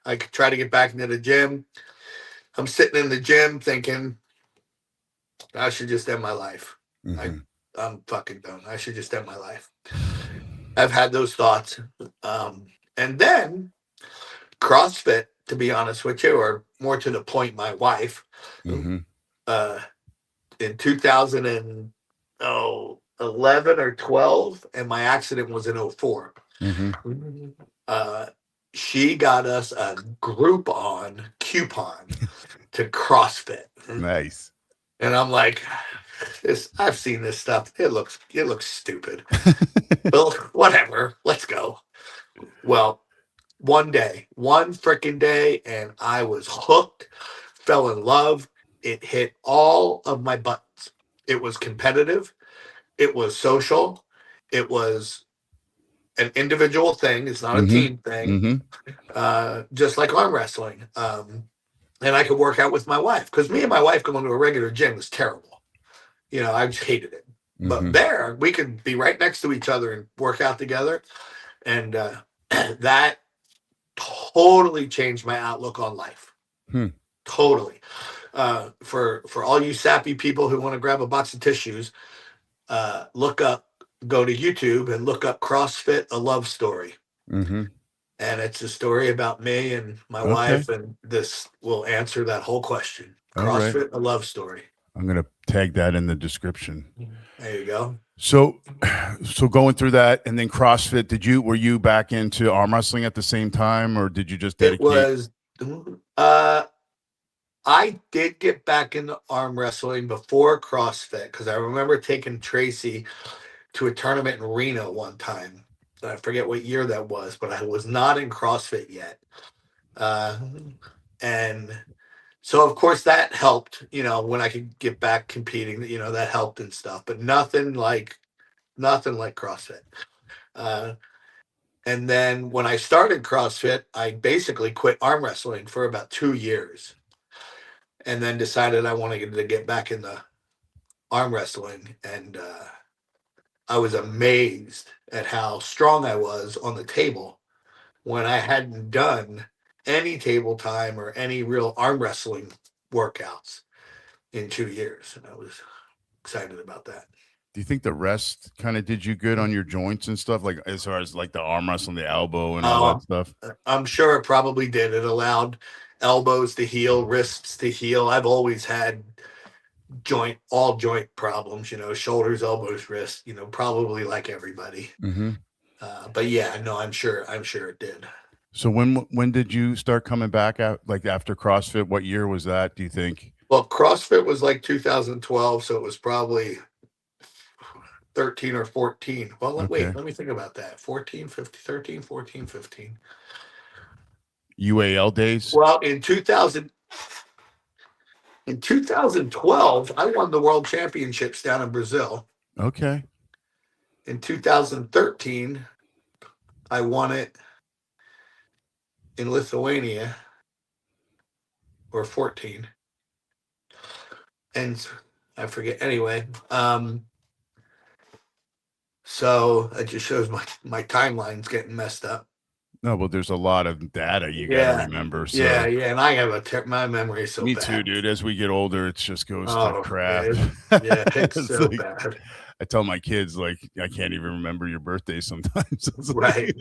I could try to get back into the gym. I'm sitting in the gym thinking I should just end my life. Mhm. I'm fucking done. I should just end my life. I've had those thoughts. And then CrossFit, to be honest with you, or more to the point, my wife, Mhm. uh, in 2011 or 12, and my accident was in 04. Mhm. Uh, she got us a Groupon coupon to CrossFit. Nice. And I'm like, I've seen this stuff. It looks stupid. Well, whatever. Let's go. Well, one freaking day, and I was hooked, fell in love. It hit all of my buttons. It was competitive. It was social. It was an individual thing. It's not a Mhm. team thing. Mhm. Just like arm wrestling. And I could work out with my wife, because me and my wife going to a regular gym was terrible. You know, I just hated it. But Mhm. there, we could be right next to each other and work out together. And that totally changed my outlook on life. Hmm. Totally. For all you sappy people who want to grab a box of tissues, go to YouTube and look up CrossFit: A Love Story. Mhm. And it's a story about me and my Okay. wife, and this will answer that whole question. All right. CrossFit: A Love Story. I'm gonna tag that in the description. There you go. So, so going through that, and then CrossFit, were you back into arm wrestling at the same time, or did you just It dedicate? was I did get back into arm wrestling before CrossFit, because I remember taking Tracy to a tournament in Reno one time. I forget what year that was, but I was not in CrossFit yet. Uh, and so, of course, that helped, you know, when I could get back competing, you know, that helped and stuff, but nothing like CrossFit. Uh, and then when I started CrossFit, I basically quit arm wrestling for about 2 years, and then decided I wanted to get back into arm wrestling. And I was amazed at how strong I was on the table when I hadn't done any table time or any real arm wrestling workouts in 2 years. And I was excited about that. Do you think the rest kind of did you good on your joints and stuff, like as far as like the arm wrestling, the elbow, and all that stuff? I'm sure it probably did. It allowed elbows to heal, wrists to heal. I've always had all joint problems, you know, shoulders, elbows, wrists, you know, probably like everybody. Mm-hmm. But yeah, no, I'm sure it did. So when did you start coming back out, like after CrossFit? What year was that, do you think? Well, CrossFit was like 2012, so it was probably 13 or 14. Well, Okay. wait, let me think about that. 14, 15, 13, 14, 15. UAL days? Well, in 2012, I won the world championships down in Brazil. Okay. In 2013, I won it in Lithuania, or 14. And I forget anyway. So it just shows my timeline's getting messed up. No, but there's a lot of data you got to Yeah. remember. So Yeah, and I have my memory is so me bad. too, dude. As we get older, it just goes to crap. It's so like, bad. I tell my kids, like, I can't even remember your birthday sometimes. Right.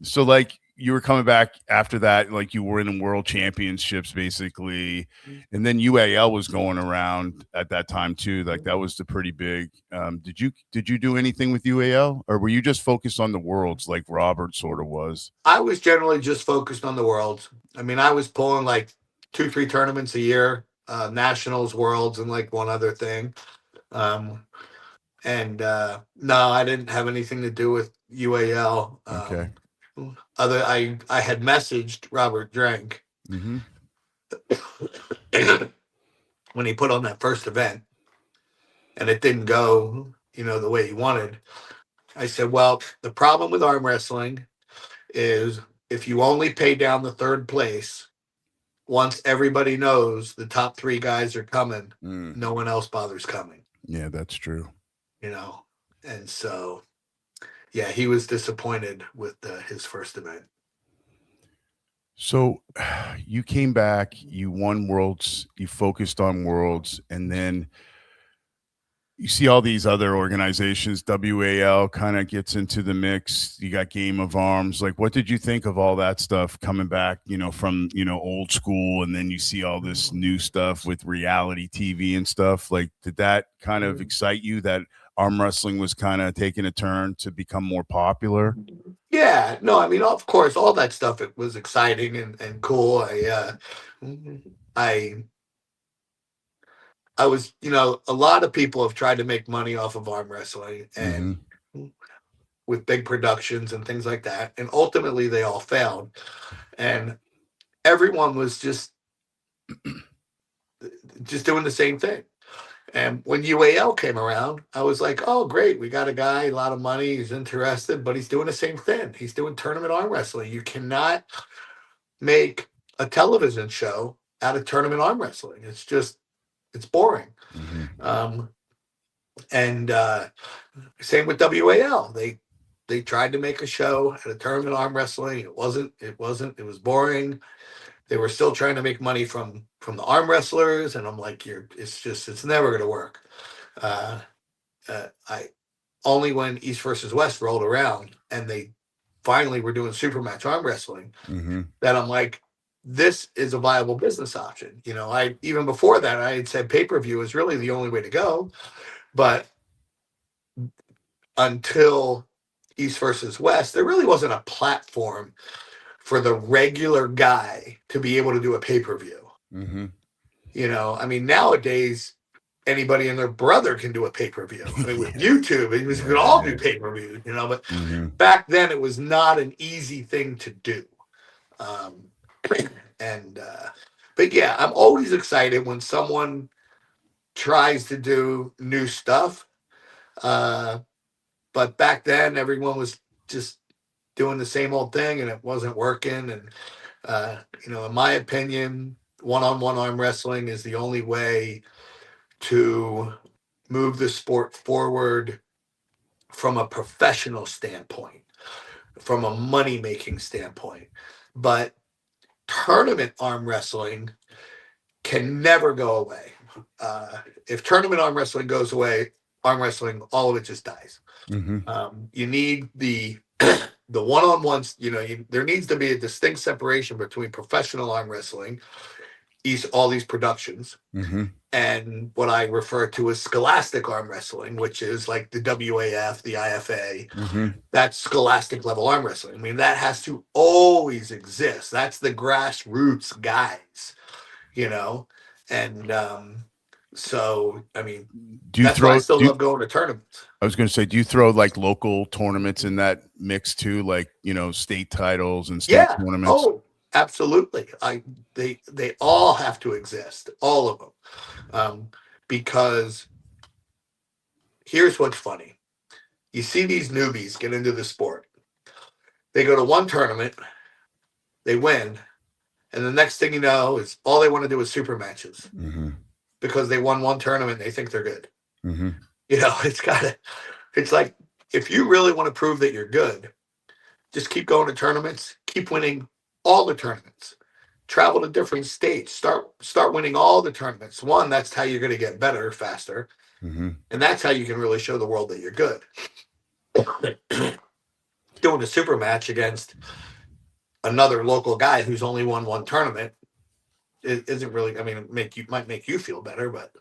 So like you were coming back after that, like you were in world championships basically, and then UAL was going around at that time too. Like that was the pretty big. Did you do anything with UAL, or were you just focused on the worlds like Robert sort of was? I was generally just focused on the worlds. I mean, I was pulling like 2-3 tournaments a year, nationals, worlds, and like one other thing. And no, I didn't have anything to do with UAL. Okay. I had messaged Robert Drank Mm-hmm. when he put on that first event, and it didn't go, the way he wanted. I said, well, the problem with arm wrestling is if you only pay down the third place, once everybody knows the top 3 guys are coming, no one else bothers coming. Yeah, that's true. And so, yeah, he was disappointed with his first event. So you came back, you won worlds, you focused on worlds, and then you see all these other organizations. WAL kind of gets into the mix. You got Game of Arms. Like, what did you think of all that stuff coming back, from, old school, and then you see all this new stuff with reality TV and stuff? Like, did that kind of excite you that arm wrestling was kind of taking a turn to become more popular? Yeah, no, I mean, of course, all that stuff, it was exciting and cool. I was, a lot of people have tried to make money off of arm wrestling and with big productions and things like that. And ultimately they all failed. And everyone was just doing the same thing. And when UAL came around, I was like, oh, great. We got a guy, a lot of money. He's interested, but he's doing the same thing. He's doing tournament arm wrestling. You cannot make a television show out of tournament arm wrestling. It's boring. And same with WAL. They tried to make a show at a tournament arm wrestling. It was boring. They were still trying to make money from the arm wrestlers, and I'm like, it's never going to work. I only when East versus West rolled around and they finally were doing super match arm wrestling, that I'm like, this is a viable business option. I even before that I had said pay-per-view is really the only way to go, but until East versus West, there really wasn't a platform for the regular guy to be able to do a pay-per-view. I mean, nowadays, anybody and their brother can do a pay-per-view. I mean, with YouTube, we could all do pay-per-view, but back then it was not an easy thing to do. But yeah, I'm always excited when someone tries to do new stuff. But back then, everyone was just doing the same old thing, and it wasn't working. And in my opinion, one-on-one arm wrestling is the only way to move the sport forward from a professional standpoint, from a money-making standpoint. But tournament arm wrestling can never go away. If tournament arm wrestling goes away, arm wrestling, all of it just dies. You need the one-on-ones. There needs to be a distinct separation between professional arm wrestling, all these productions, and what I refer to as scholastic arm wrestling, which is like the WAF, the IFA. That's scholastic level arm wrestling. I mean, that has to always exist. That's the grassroots guys, you know? And so, I mean, that's why I still love going to tournaments. I was going to say, do you throw like local tournaments in that mix too? Like, you know, state titles and state tournaments? Oh, absolutely. They all have to exist, all of them. Because here's what's funny. You see these newbies get into the sport. They go to one tournament, they win, and the next thing you know is all they want to do is super matches. Because they won one tournament, they think they're good. You know, it's like, if you really want to prove that you're good, just keep going to tournaments, keep winning all the tournaments, travel to different states, start winning all the tournaments. One, that's how you're going to get better faster. And that's how you can really show the world that you're good. Doing a super match against another local guy who's only won one tournament isn't really, I mean, it might make you feel better, but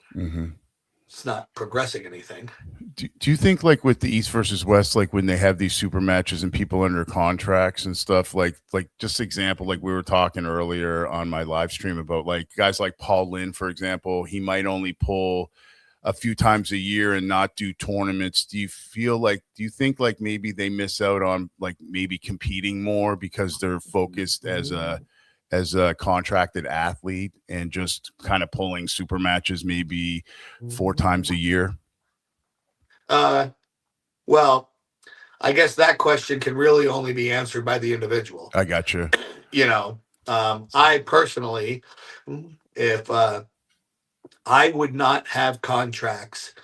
it's not progressing anything. Do you think, like with the East versus West, like when they have these super matches and people under contracts and stuff, like just example, like we were talking earlier on my live stream about like guys like Paul Lynn, for example, he might only pull a few times a year and not do tournaments. Do you think like maybe they miss out on like maybe competing more because they're focused as a contracted athlete and just kind of pulling super matches maybe 4 times a year? Well, I guess that question can really only be answered by the individual. I got you. You know, I personally, if I would not have contracts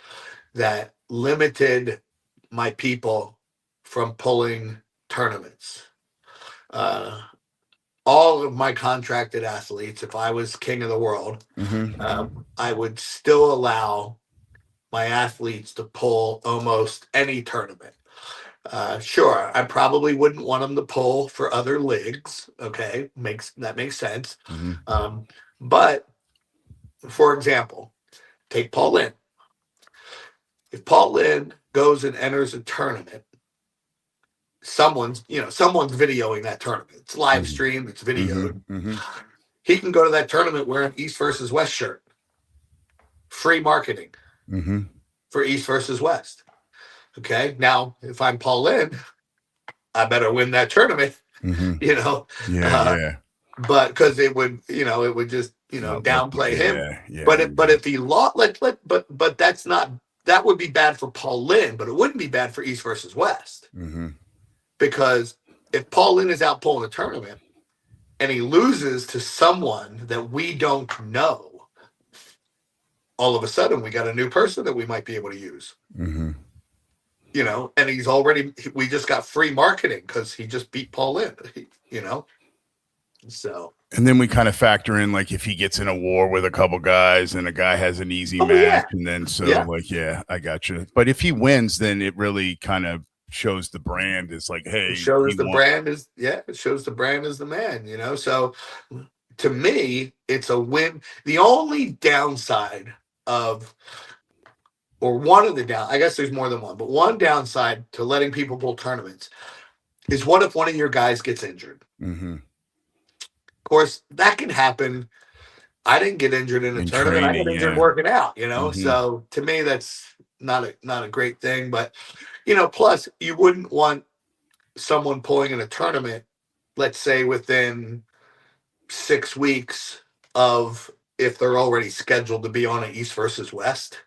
that limited my people from pulling tournaments. All of my contracted athletes, if I was king of the world, I would still allow my athletes to pull almost any tournament. Sure, I probably wouldn't want them to pull for other leagues. Okay, that makes sense. But for example, take Paul Lynn. If Paul Lynn goes and enters a tournament, someone's videoing that tournament. It's live streamed, it's videoed. He can go to that tournament wearing East versus West shirt. Free marketing for East versus West. Okay. Now, if I'm Paul Lynn, I better win that tournament. You know. But because it would just downplay him. But if he lost, but that's not, that would be bad for Paul Lynn, but it wouldn't be bad for East versus West. Because if Paul Lynn is out pulling a tournament and he loses to someone that we don't know, all of a sudden we got a new person that we might be able to use. You know, and we just got free marketing because he just beat Paul Lynn, you know. So, and then we kind of factor in like if he gets in a war with a couple guys and a guy has an easy match, and then I got you. But if he wins, then it really kind of shows the brand is like, hey, it shows the brand is the man, you know. So to me, it's a win. The only downside I guess there's more than one, but one downside to letting people pull tournaments is what if one of your guys gets injured? Of course, that can happen. I didn't get injured in a tournament. I got injured working out, you know. So to me, that's not a great thing. But you know, plus you wouldn't want someone pulling in a tournament, let's say within 6 weeks of if they're already scheduled to be on an East versus West.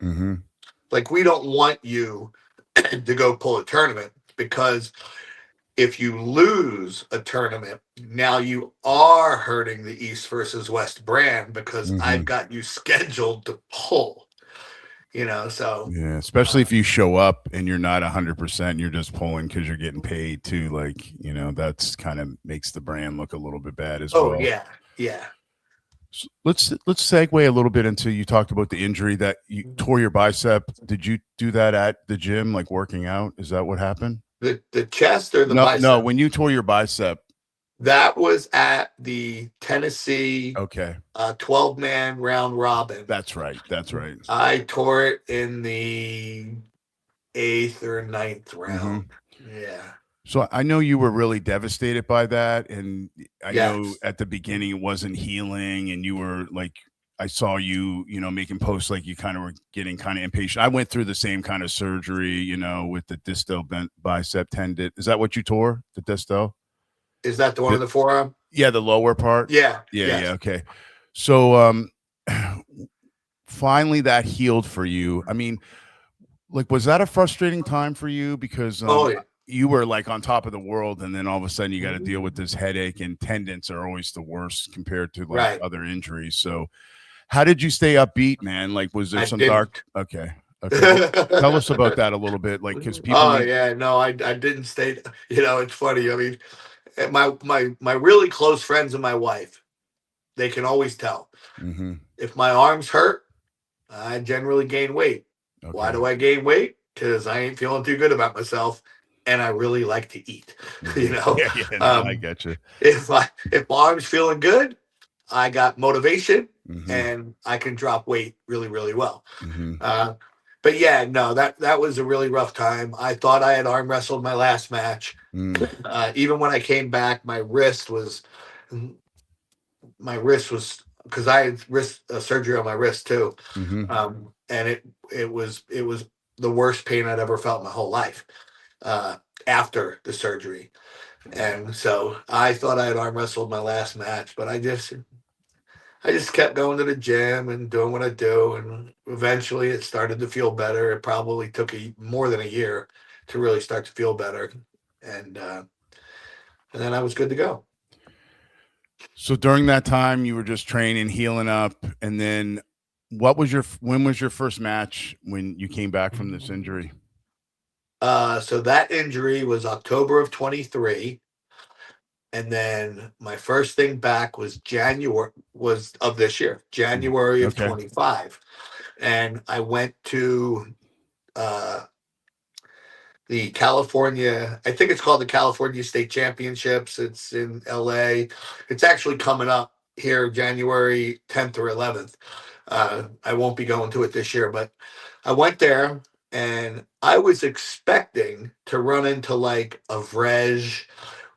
Like we don't want you to go pull a tournament, because if you lose a tournament, now you are hurting the East versus West brand, because I've got you scheduled to pull, you know. So yeah, especially if you show up and you're not 100%, you're just pulling because you're getting paid too. Like, you know, that's kind of makes the brand look a little bit bad as well. Yeah. So let's segue a little bit into, you talked about the injury that you tore your bicep. Did you do that at the gym, like working out? Is that what happened? The chest or the bicep? No, when you tore your bicep. That was at the Tennessee Okay. 12-man round robin. That's right. That's right. I tore it in the 8th or 9th Mm-hmm. round. Yeah. So I know you were really devastated by that, and I know Yes. at the beginning it wasn't healing, and you were like, I saw you, making posts like you kind of were getting kind of impatient. I went through the same kind of surgery, with the distal bicep tendon. Is that what you tore? The distal? Is that the one in the forearm? Yeah, the lower part. Yeah. Yeah, Yes. okay. So finally that healed for you. I mean, like, was that a frustrating time for you? Because Oh, yeah. you were like on top of the world, and then all of a sudden you got to deal with this headache, and tendons are always the worst compared to like Right. other injuries. So how did you stay upbeat, man? Like, was there I some didn't. dark? Okay. Well, tell us about that a little bit. Like, because people Oh need. yeah, no, I didn't stay. It's funny. I mean, my really close friends and my wife, they can always tell Mm-hmm. if my arms hurt. I generally gain weight. Why Okay. do I gain weight? Because I ain't feeling too good about myself, and I really like to eat. Mm-hmm. Yeah. No, I get you. If my arm's feeling good, I got motivation, Mm-hmm. and I can drop weight really, really well. Mm-hmm. But yeah, no, that was a really rough time. I thought I had arm wrestled my last match. Mm. Even when I came back, my wrist was because I had wrist surgery on my wrist too, Mm-hmm. and it was the worst pain I'd ever felt in my whole life after the surgery. And so I thought I had arm wrestled my last match, but I just kept going to the gym and doing what I do, and eventually it started to feel better. It probably took more than a year to really start to feel better, and then I was good to go. So during that time, you were just training, healing up, and then when was your first match when you came back from this injury? So that injury was October of 23, and then my first thing back was January was of this year, January of Okay. 25, and I went to uh, the California, I think it's called the California State Championships. It's in LA. It's actually coming up here January 10th or 11th. I won't be going to it this year, but I went there and I was expecting to run into like a Vrej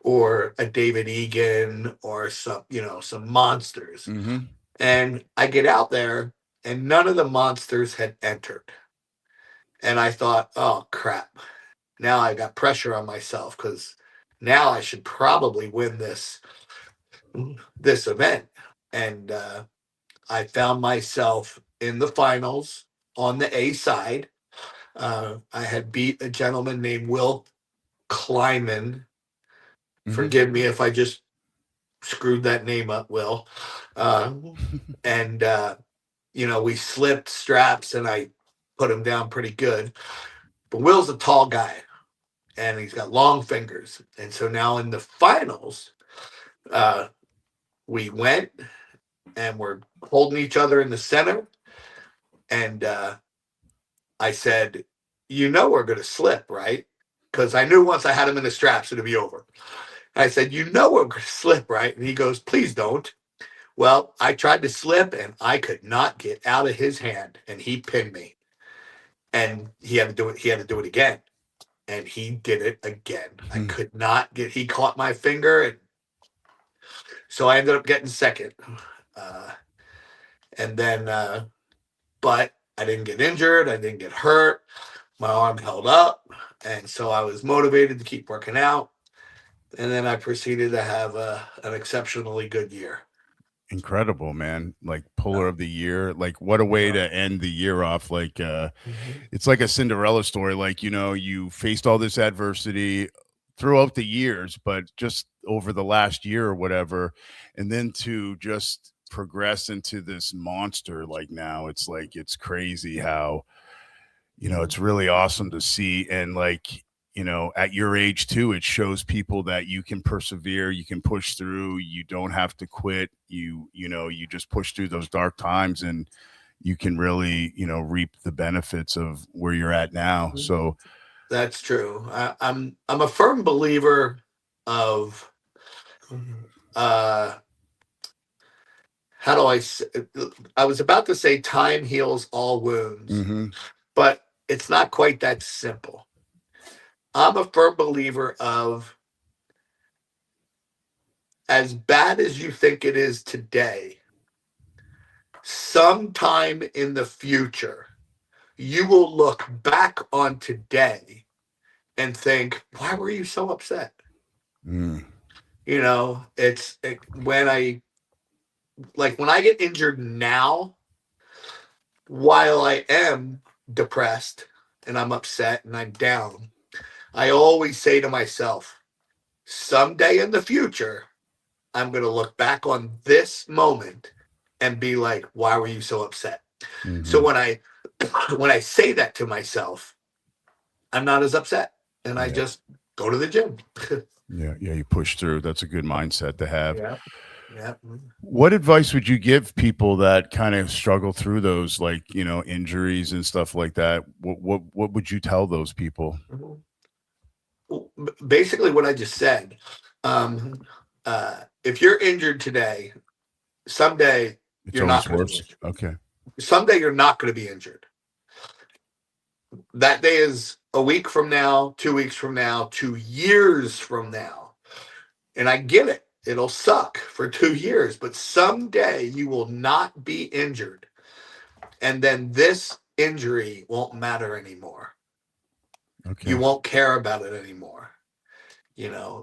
or a David Egan or some monsters. Mm-hmm. And I get out there and none of the monsters had entered. And I thought, oh crap, now I got pressure on myself because now I should probably win this event. And I found myself in the finals on the A side. I had beat a gentleman named Will Kleiman. Mm-hmm. Forgive me if I just screwed that name up, Will. And we slipped straps and I put him down pretty good. But Will's a tall guy and he's got long fingers. And so now in the finals, we went and we're holding each other in the center. And I said, we're going to slip, right? Because I knew once I had him in the straps, it'd be over. And I said, we're going to slip, right? And he goes, please don't. Well, I tried to slip and I could not get out of his hand and he pinned me. And he had to do it. He had to do it again. And he did it again. I could not he caught my finger. And so I ended up getting second. And then, but I didn't get injured. I didn't get hurt. My arm held up. And so I was motivated to keep working out. And then I proceeded to have an exceptionally good year. Incredible, man. Like puller of the year. Like what a way to end the year off. Like it's like a Cinderella story. Like, you faced all this adversity throughout the years, but just over the last year or whatever, and then to just progress into this monster, like now it's like it's crazy how it's really awesome to see. And like, at your age too, it shows people that you can persevere, you can push through, you don't have to quit. You just push through those dark times and you can really, reap the benefits of where you're at now. So that's true. I'm a firm believer of how do I was about to say time heals all wounds, Mm-hmm. but it's not quite that simple. I'm a firm believer of, as bad as you think it is today, sometime in the future, you will look back on today and think, why were you so upset? Mm. When I get injured now, while I am depressed and I'm upset and I'm down, I always say to myself, someday in the future, I'm going to look back on this moment and be like, why were you so upset? So Mm-hmm. when I say that to myself, I'm not as upset, and I Yeah. just go to the gym. Yeah. Yeah. You push through. That's a good mindset to have. Yeah. Yeah. What advice would you give people that kind of struggle through those, like, injuries and stuff like that? What would you tell those people? Basically what I just said. If you're injured today, someday It's you're always not going to be worse. injured. Okay. Someday you're not going to be injured. That day is a week from now, 2 weeks from now, 2 years from now. And I get it. It'll suck for 2 years, but someday you will not be injured. And then this injury won't matter anymore. Okay. You won't care about it anymore.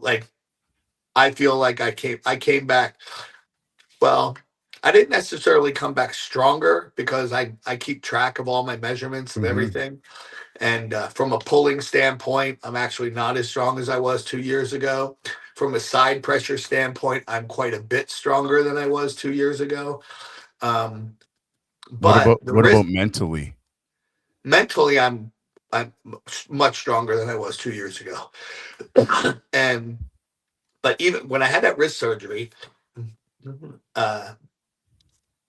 Like, I feel like I came back. Well, I didn't necessarily come back stronger because I keep track of all my measurements of Mm-hmm. everything. And from a pulling standpoint, I'm actually not as strong as I was 2 years ago. From a side pressure standpoint, I'm quite a bit stronger than I was 2 years ago. Um, What but about the what about wrist, mentally? mentally, I'm much stronger than I was 2 years ago. and but even when I had that wrist surgery, uh,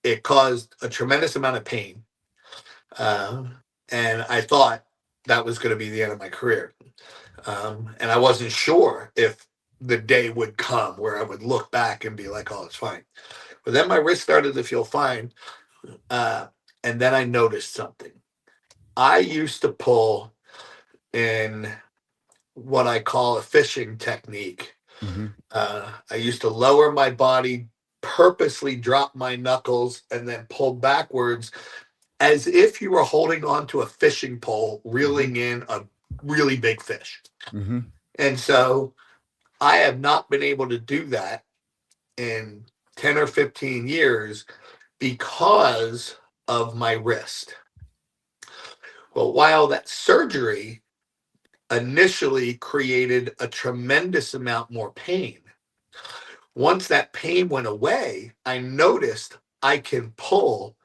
it caused a tremendous amount of pain, and I thought that was going to be the end of my career. And I wasn't sure if the day would come where I would look back and be like, "Oh, it's fine." But then my wrist started to feel fine, uh, and then I noticed something. I used to pull in what I call a fishing technique. Mm-hmm. I used to lower my body, purposely drop my knuckles, and then pull backwards as if you were holding onto a fishing pole, Mm-hmm. reeling in a really big fish. Mm-hmm. And so I have not been able to do that in 10 or 15 years because of my wrist. Well, while that surgery initially created a tremendous amount more pain, once that pain went away, I noticed I can pull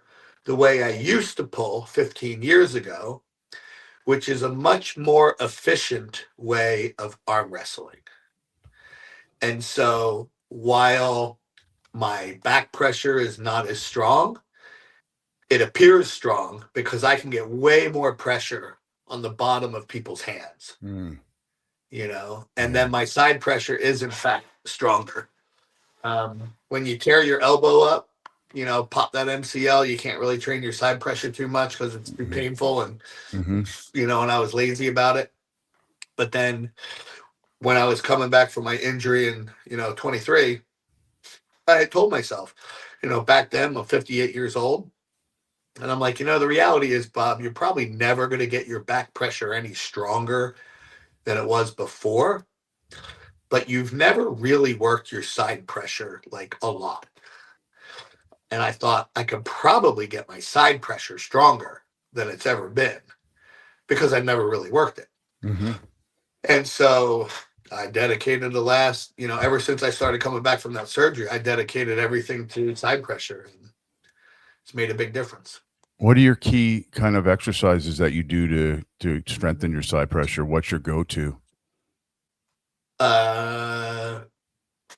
the way I used to pull 15 years ago, which is a much more efficient way of arm wrestling. And so while my back pressure is not as strong, it appears strong because I can get way more pressure on the bottom of people's hands, Mm. and Yeah. then my side pressure is in fact stronger. When you tear your elbow up, pop that MCL, you can't really train your side pressure too much because it's too Mm-hmm. painful. And, Mm-hmm. and I was lazy about it. But then when I was coming back from my injury in, 23, I had told myself, back then I'm 58 years old. And I'm like, the reality is, Bob, you're probably never going to get your back pressure any stronger than it was before, but you've never really worked your side pressure like a lot. And I thought I could probably get my side pressure stronger than it's ever been because I've never really worked it. Mm-hmm. And so I dedicated ever since I started coming back from that surgery, I dedicated everything to side pressure. And it's made a big difference. What are your key kind of exercises that you do to strengthen your side pressure? What's your go-to? Uh,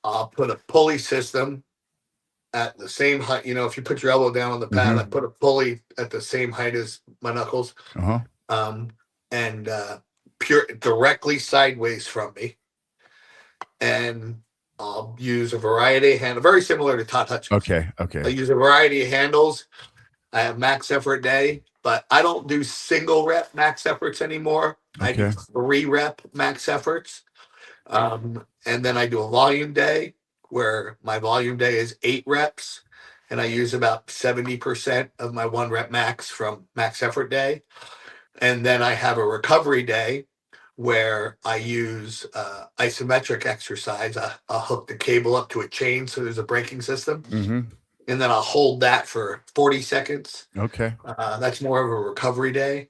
I'll put a pulley system at the same height. If you put your elbow down on the pad, I Mm-hmm. put a pulley at the same height as my knuckles, Uh-huh. um, and pure directly sideways from me. And I'll use a variety of handles, very similar to Todd Hutchins. Okay. I Okay. use a variety of handles. I have max effort day, but I don't do single rep max efforts anymore. I do Okay. 3 rep max efforts. And then I do a volume day where my volume day is 8 reps. And I use about 70% of my 1 rep max from max effort day. And then I have a recovery day where I use isometric exercise. I'll hook the cable up to a chain so there's a braking system. Mm-hmm. And then I'll hold that for 40 seconds. Okay. That's more of a recovery day.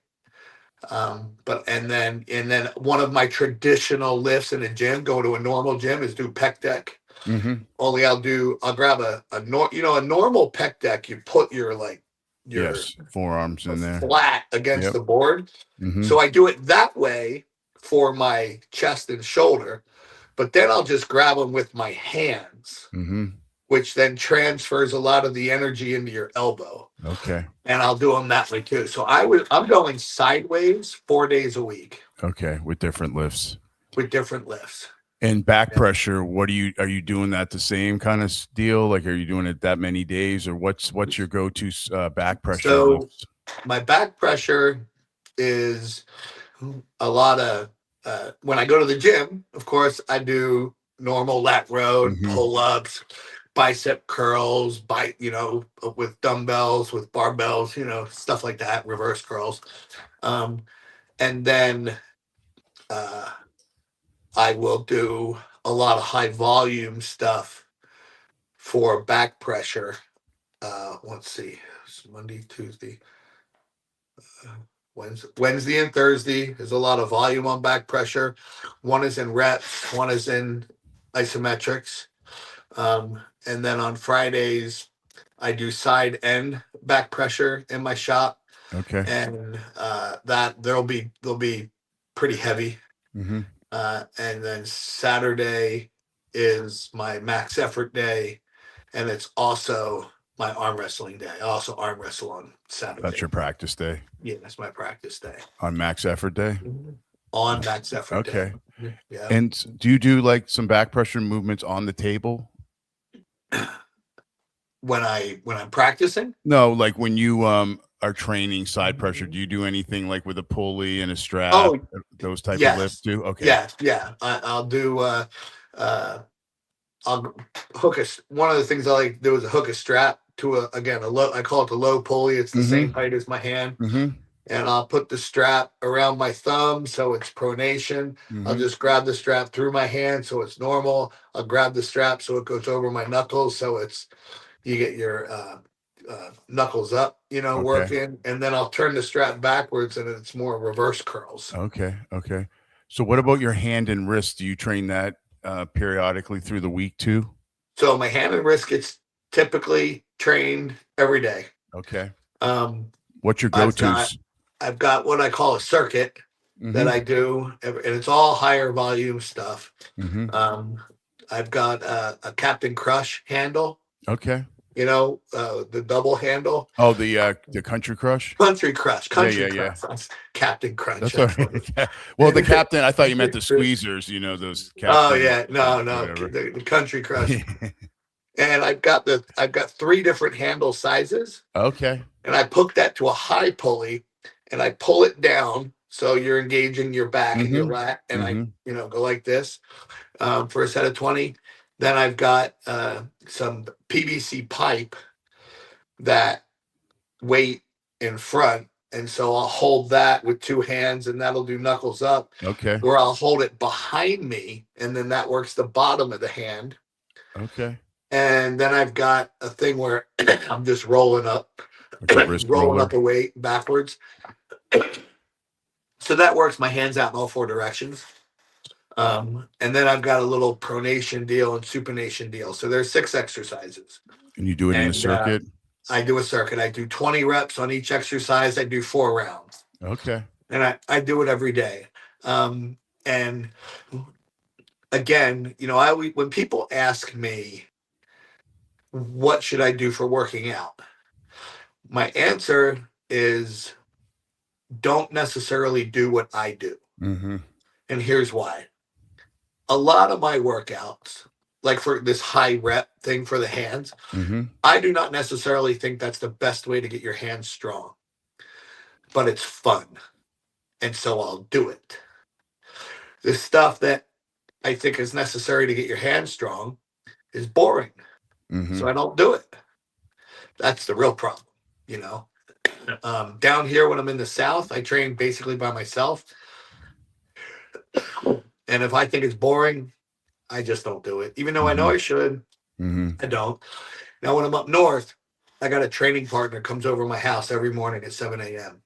And then one of my traditional lifts in a gym, go to a normal gym, is do pec deck. Mm-hmm. Only I'll grab a normal pec deck. You put your Yes. Forearms in there. flat against Yep. the board. Mm-hmm. So I do it that way for my chest and shoulder, but then I'll just grab them with my hands, Mm-hmm. which then transfers a lot of the energy into your elbow. Okay. And I'll do them that way too. So I'm going sideways 4 days a week Okay. With different lifts. with different lifts. And back Yeah. pressure, are you doing that the same kind of deal? Like, are you doing it that many days, or what's your go-to back pressure So lifts? my back pressure is a lot of when I go to the gym, of course, I do normal lat row, Mhm. pull-ups, bicep curls, with dumbbells, with barbells, stuff like that, reverse curls. And then I will do a lot of high volume stuff for back pressure. Let's see, it's Monday, Tuesday, Wednesday and Thursday. There's a lot of volume on back pressure. One is in reps, one is in isometrics. And then on Fridays, I do side end back pressure in my shop, Okay. and they'll be pretty heavy. Mm-hmm. And then Saturday is my max effort day, and it's also my arm wrestling day. I also arm wrestle on Saturday. That's your practice day Yeah, that's my practice day. on max effort day. On max effort Okay. day. Yeah. And do you do like some back pressure movements on the table? When I'm practicing? No, like when you are training side pressure, do you do anything like with a pulley and a strap? Oh, those type yes. of lifts too? Okay. Yeah. I'll do I'll hook one of the things I like to do is hook a strap to a low, I call it the low pulley. It's the Mhm. same height as my hand. Mm-hmm. And I'll put the strap around my thumb so it's pronation. I'll Mhm. just grab the strap through my hand so it's normal. I'll grab the strap so it goes over my knuckles so you get your knuckles up, Okay. working. And then I'll turn the strap backwards and it's more reverse curls. Okay. Okay. So what about your hand and wrist? Do you train that periodically through the week too? So my hand and wrist gets typically trained every day. Okay. What's your go-tos? I've got what I call a circuit that I do, and it's all higher volume stuff. Mm-hmm. I've got a Captain Crush handle, Okay. the double handle. Oh, the Country Crush? Country Crush. Yeah. That's Captain Crunch. That's all right. Well, the Captain, I thought you meant the squeezers, those Captain. Oh yeah, no, the Country Crush. And I've got 3 different handle sizes. Okay. And I hook that to a high pulley, and I pull it down so you're engaging your back and your lat, and I go like this for a set of 20. Then I've got some PVC pipe that weight in front, and so I'll hold that with 2 hands, and that'll do knuckles up. Okay. Or I'll hold it behind me, and then that works the bottom of the hand. Okay. And then I've got a thing where I'm just rolling up a weight backwards. So that works my hands out in all 4 directions. And then I've got a little pronation deal and supination deal. So there's 6 exercises. And you do it in a circuit? I do a circuit. I do 20 reps on each exercise. I do 4 rounds. Okay. And I do it every day. And again, when people ask me, what should I do for working out? My answer is don't necessarily do what I do. Mm-hmm. And here's why. A lot of my workouts like for this high rep thing for the hands. Mm-hmm. I do not necessarily think that's the best way to get your hands strong, but it's fun. And so I'll do it. The stuff that I think is necessary to get your hands strong is boring. Mm-hmm. So I don't do it. That's the real problem, you know. Down here, when I'm in the South, I train basically by myself. And if I think it's boring, I just don't do it. Even though I know I should, Mm-hmm. I don't. Now, when I'm up north, I got a training partner comes over my house every morning at 7 a.m.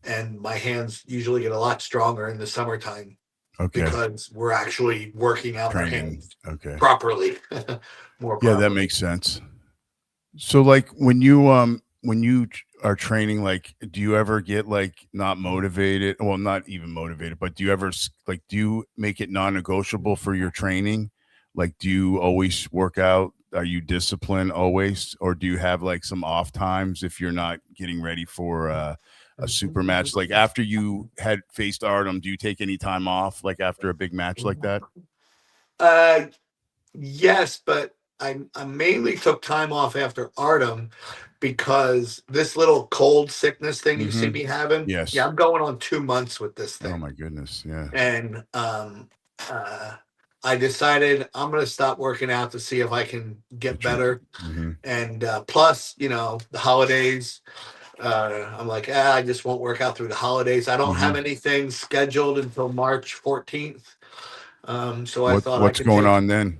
And my hands usually get a lot stronger in the summertime Okay. because we're actually working out our Training. hands Okay. properly, more Yeah, properly. that makes sense. So like when you are training, like, do you ever get like not motivated? Well, not even motivated, but do you ever like, do you make it non-negotiable for your training? Like, do you always work out? Are you disciplined always? Or do you have like some off times if you're not getting ready for a super match? Like after you had faced Artem, do you take any time off like after a big match like that? Uh, yes, but I mainly took time off after Artem because this little cold sickness thing you see Mm-hmm. me having. Yeah, Yes. I'm going on 2 months with this Oh thing. my goodness. Yeah. And I decided I'm going to stop working out to see if I can get better. Mm-hmm. And plus, you know, the holidays, I'm like, I just won't work out through the holidays. I don't have Mm-hmm. anything scheduled until March 14th. So I thought I What's could going take. on then?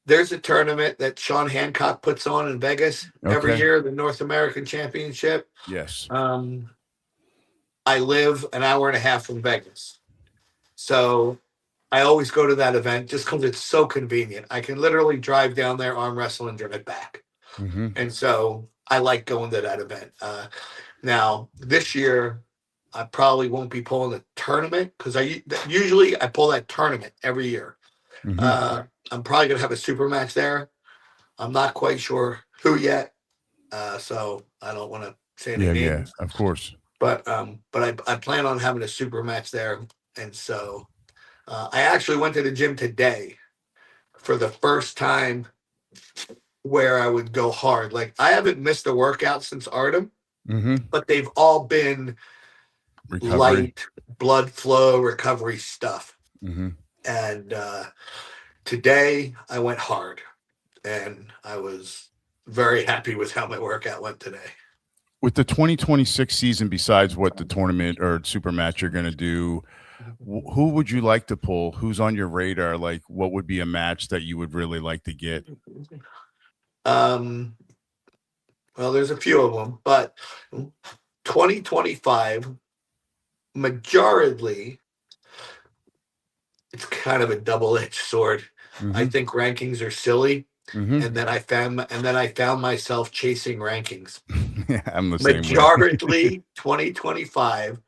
There's a tournament that Sean Hancock puts on in Vegas every Okay. year, the North American Championship. Yes. Um, I live an hour and a half from Vegas. So I always go to that event just because it's so convenient. I can literally drive down there, arm wrestle, and drive back. Mm-hmm. And so I like going to that event. Now, this year, I probably won't be pulling a tournament because I pull that tournament every year. Mm-hmm. I'm probably going to have a super match there. I'm not quite sure who yet. So I don't want to say any Yeah, yeah, names. of course. But I plan on having a super match there. And so I actually went to the gym today for the first time where I would go hard. Like I haven't missed a workout since Artem, Mm-hmm. but they've all been Recovery. light blood flow recovery stuff. Mm-hmm. And today I went hard and I was very happy with how my workout went today. With the 2026 season, besides what the tournament or super match you're going to do, who would you like to pull? Who's on your radar? Like, what would be a match that you would really like to get? Um, well, there's a few of them, but 2025, majority, it's kind of a double-edged sword. I Mm-hmm. think rankings are silly, Mm-hmm. and then I found myself chasing rankings. Yeah, I'm the same way. Majority 2025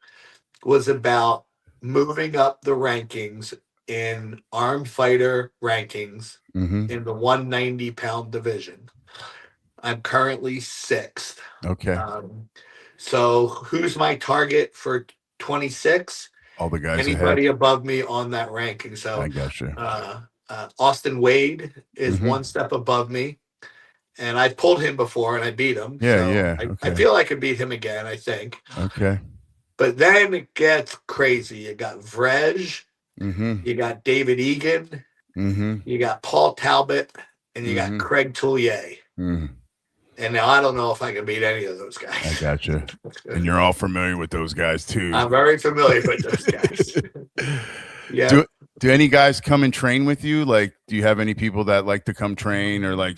was about moving up the rankings in armed fighter rankings Mm-hmm. in the 190-pound division. I'm currently sixth. Okay. So who's my target for 26? All the guys ahead. Anybody above me on that ranking. So I got you. Austin Wade is Mm-hmm. one step above me. And I pulled him before and I beat him. Yeah, so yeah. I Okay. feel I could beat him again, I think. Okay. But then it gets crazy. You got Vrej, Mm-hmm. you got David Egan, Mm-hmm. you got Paul Talbot, and you Mm-hmm. got Craig Tullier. Mm. And now I don't know if I can beat any of those I guys. got you. And you're all familiar with those guys too. I'm very familiar with those guys. Yeah. Do any guys come and train with you? Like, do you have any people that like to come train or like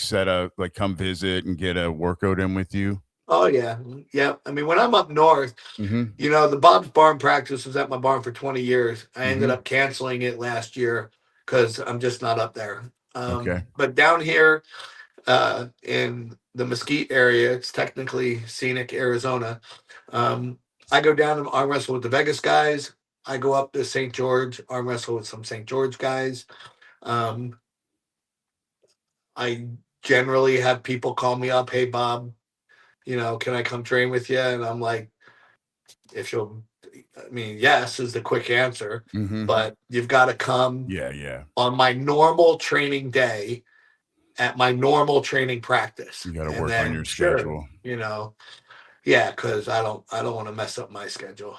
come visit and get a workout in with you? Oh, yeah. Yeah. I mean, when I'm up north, Mm-hmm. you know, the Bob's Barn practice was at my barn for 20 years. I ended Mm-hmm. up canceling it last year because I'm just not up there. Okay. But down here in the Mesquite area, it's technically scenic Arizona. I go down and arm wrestle with the Vegas guys. I go up to St. George, arm wrestle with some St. George guys. I generally have people call me up, hey, Bob, you know, can I come train with you? And I'm like, if you'll, I mean, yes is the quick answer, Mhm. but you've got to come Yeah. on my normal training day at my normal training practice. You got to And work on then your sure, schedule. yeah, because I don't want to mess up my schedule.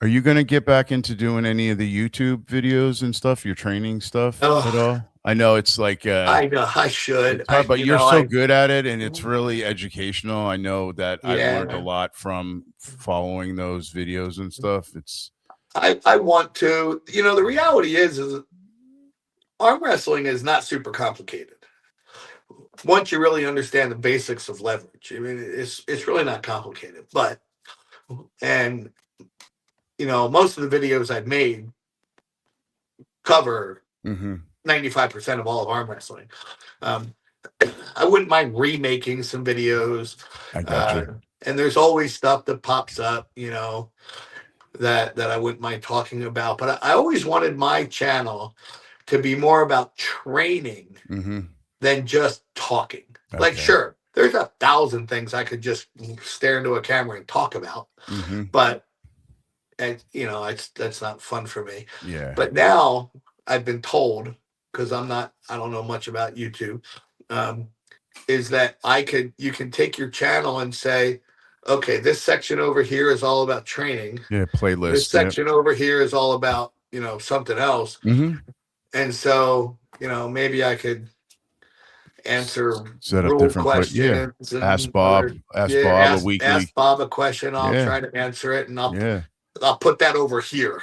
Are you going to get back into doing any of the YouTube videos and stuff, your training stuff at Oh, all? I know it's like I know I should. it's hard, but you're so I good at it and it's really educational. I know that I've learned a yeah. lot from following those videos and stuff. It's I want to. The reality is arm wrestling is not super complicated. Once you really understand the basics of leverage, I mean, it's really not complicated. But and most of the videos I've made cover Mhm. 95% of all of arm wrestling. Um, I wouldn't mind remaking some videos. I got you. And there's always stuff that pops up, that I wouldn't mind talking about. But I always wanted my channel to be more about training Mhm. than just talking. Like, Okay. sure, there's 1,000 things I could just stare into a camera and talk about, Mhm. but that's not fun for me. Yeah. But now I've been told, because I don't know much about YouTube, is that you can take your channel and say, okay, this section over here is all about training. Yeah, This playlist. Yep. section over here is all about, something else. Mhm. And so, maybe I could answer Set up rule different questions Ask and Bob. other, Ask yeah, Bob a weekly. ask Bob a question. I'll Yeah. try to answer it, and Yeah. I'll put that over here,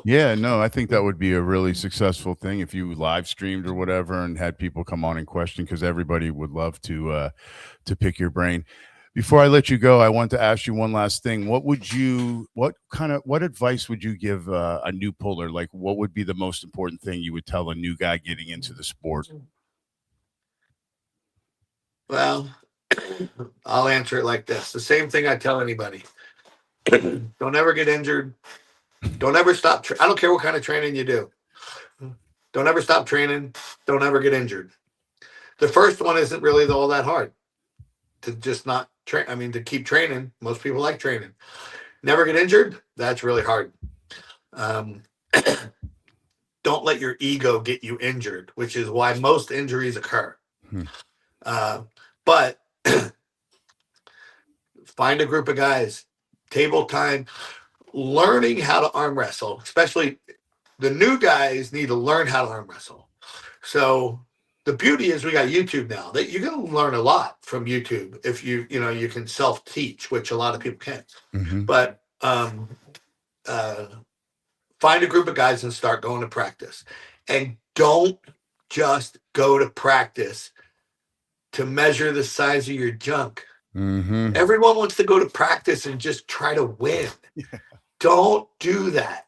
Yeah, no, I think that would be a really successful thing if you live streamed or whatever and had people come on and question, because everybody would love to pick your brain. Before I let you go, I want to ask you one last thing. What advice would you give a new puller? Like, what would be the most important thing you would tell a new guy getting into the sport? Well, I'll answer it like this. The same thing I tell anybody. Don't ever get injured. Don't ever stop. I don't care what kind of training you do. Don't ever stop training. Don't ever get injured. The first one isn't really all that hard. To just not train. I mean, to keep training. Most people like training. Never get injured. That's really hard. Don't let your ego get you injured, which is why most injuries occur. But find a group of guys, table time, learning how to arm wrestle, especially the new guys need to learn how to arm wrestle. So the beauty is we got YouTube now that you're going to learn a lot from YouTube if you can self-teach, which a lot of people can't. Mhm. But find a group of guys and start going to practice. And don't just go to practice to measure the size of your junk. Mhm. Everyone wants to go to practice and just try to win. Yeah. Don't do that.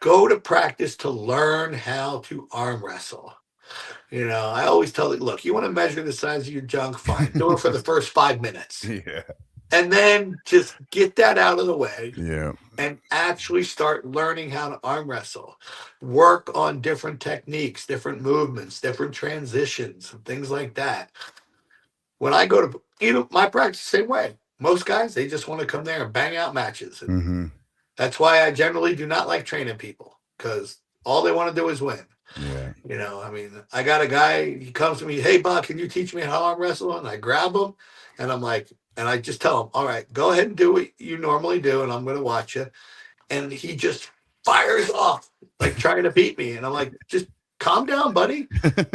Go to practice to learn how to arm wrestle. I always tell you, look, you want to measure the size of your junk? Fine. Do it for the first 5 minutes. Yeah. And then just get that out of the way. Yeah. And actually start learning how to arm wrestle. Work on different techniques, different movements, different transitions, and things like that. When I go to, my practice, same way. Most guys, they just want to come there and bang out matches. And Mhm. that's why I generally do not like training people, because all they want to do is win. Yeah. I mean, I got a guy, he comes to me, hey, Bob, can you teach me how to arm wrestle? And I grab him and I'm like, and I just tell him, all right, go ahead and do what you normally do, and I'm going to watch you. And he just fires off, like trying to beat me. And I'm like, just calm down, buddy.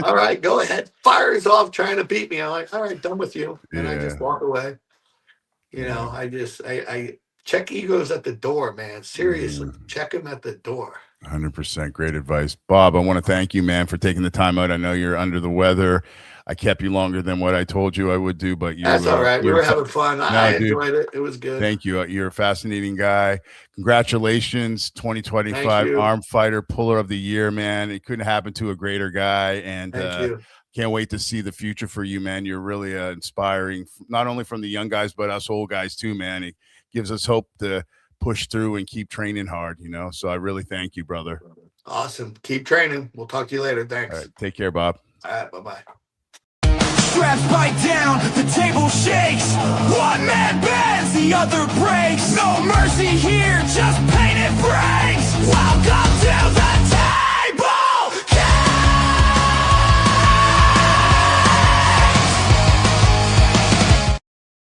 All right, go ahead. Fires off trying to beat me. I'm like, all right, done with you. And I just walk away. I check egos at the door, man. Seriously, check them at the door. 100%. Great advice. Bob, I want to thank you, man, for taking the time out. I know you're under the weather. I kept you longer than what I told you I would do, but that's all right. We were having fun. I enjoyed it. It was good. Thank you. You're a fascinating guy. Congratulations, 2025 Arm Fighter Puller of the Year, man. It couldn't happen to a greater guy. And thank you. Can't wait to see the future for you, man. You're really inspiring, not only from the young guys, but us old guys too, man. It gives us hope to push through and keep training hard, So I really thank you, brother. Awesome. Keep training. We'll talk to you later. Thanks. All right. Take care, Bob. All right. Bye-bye. Straps bite down, the table shakes. One man bends, the other breaks. No mercy here, just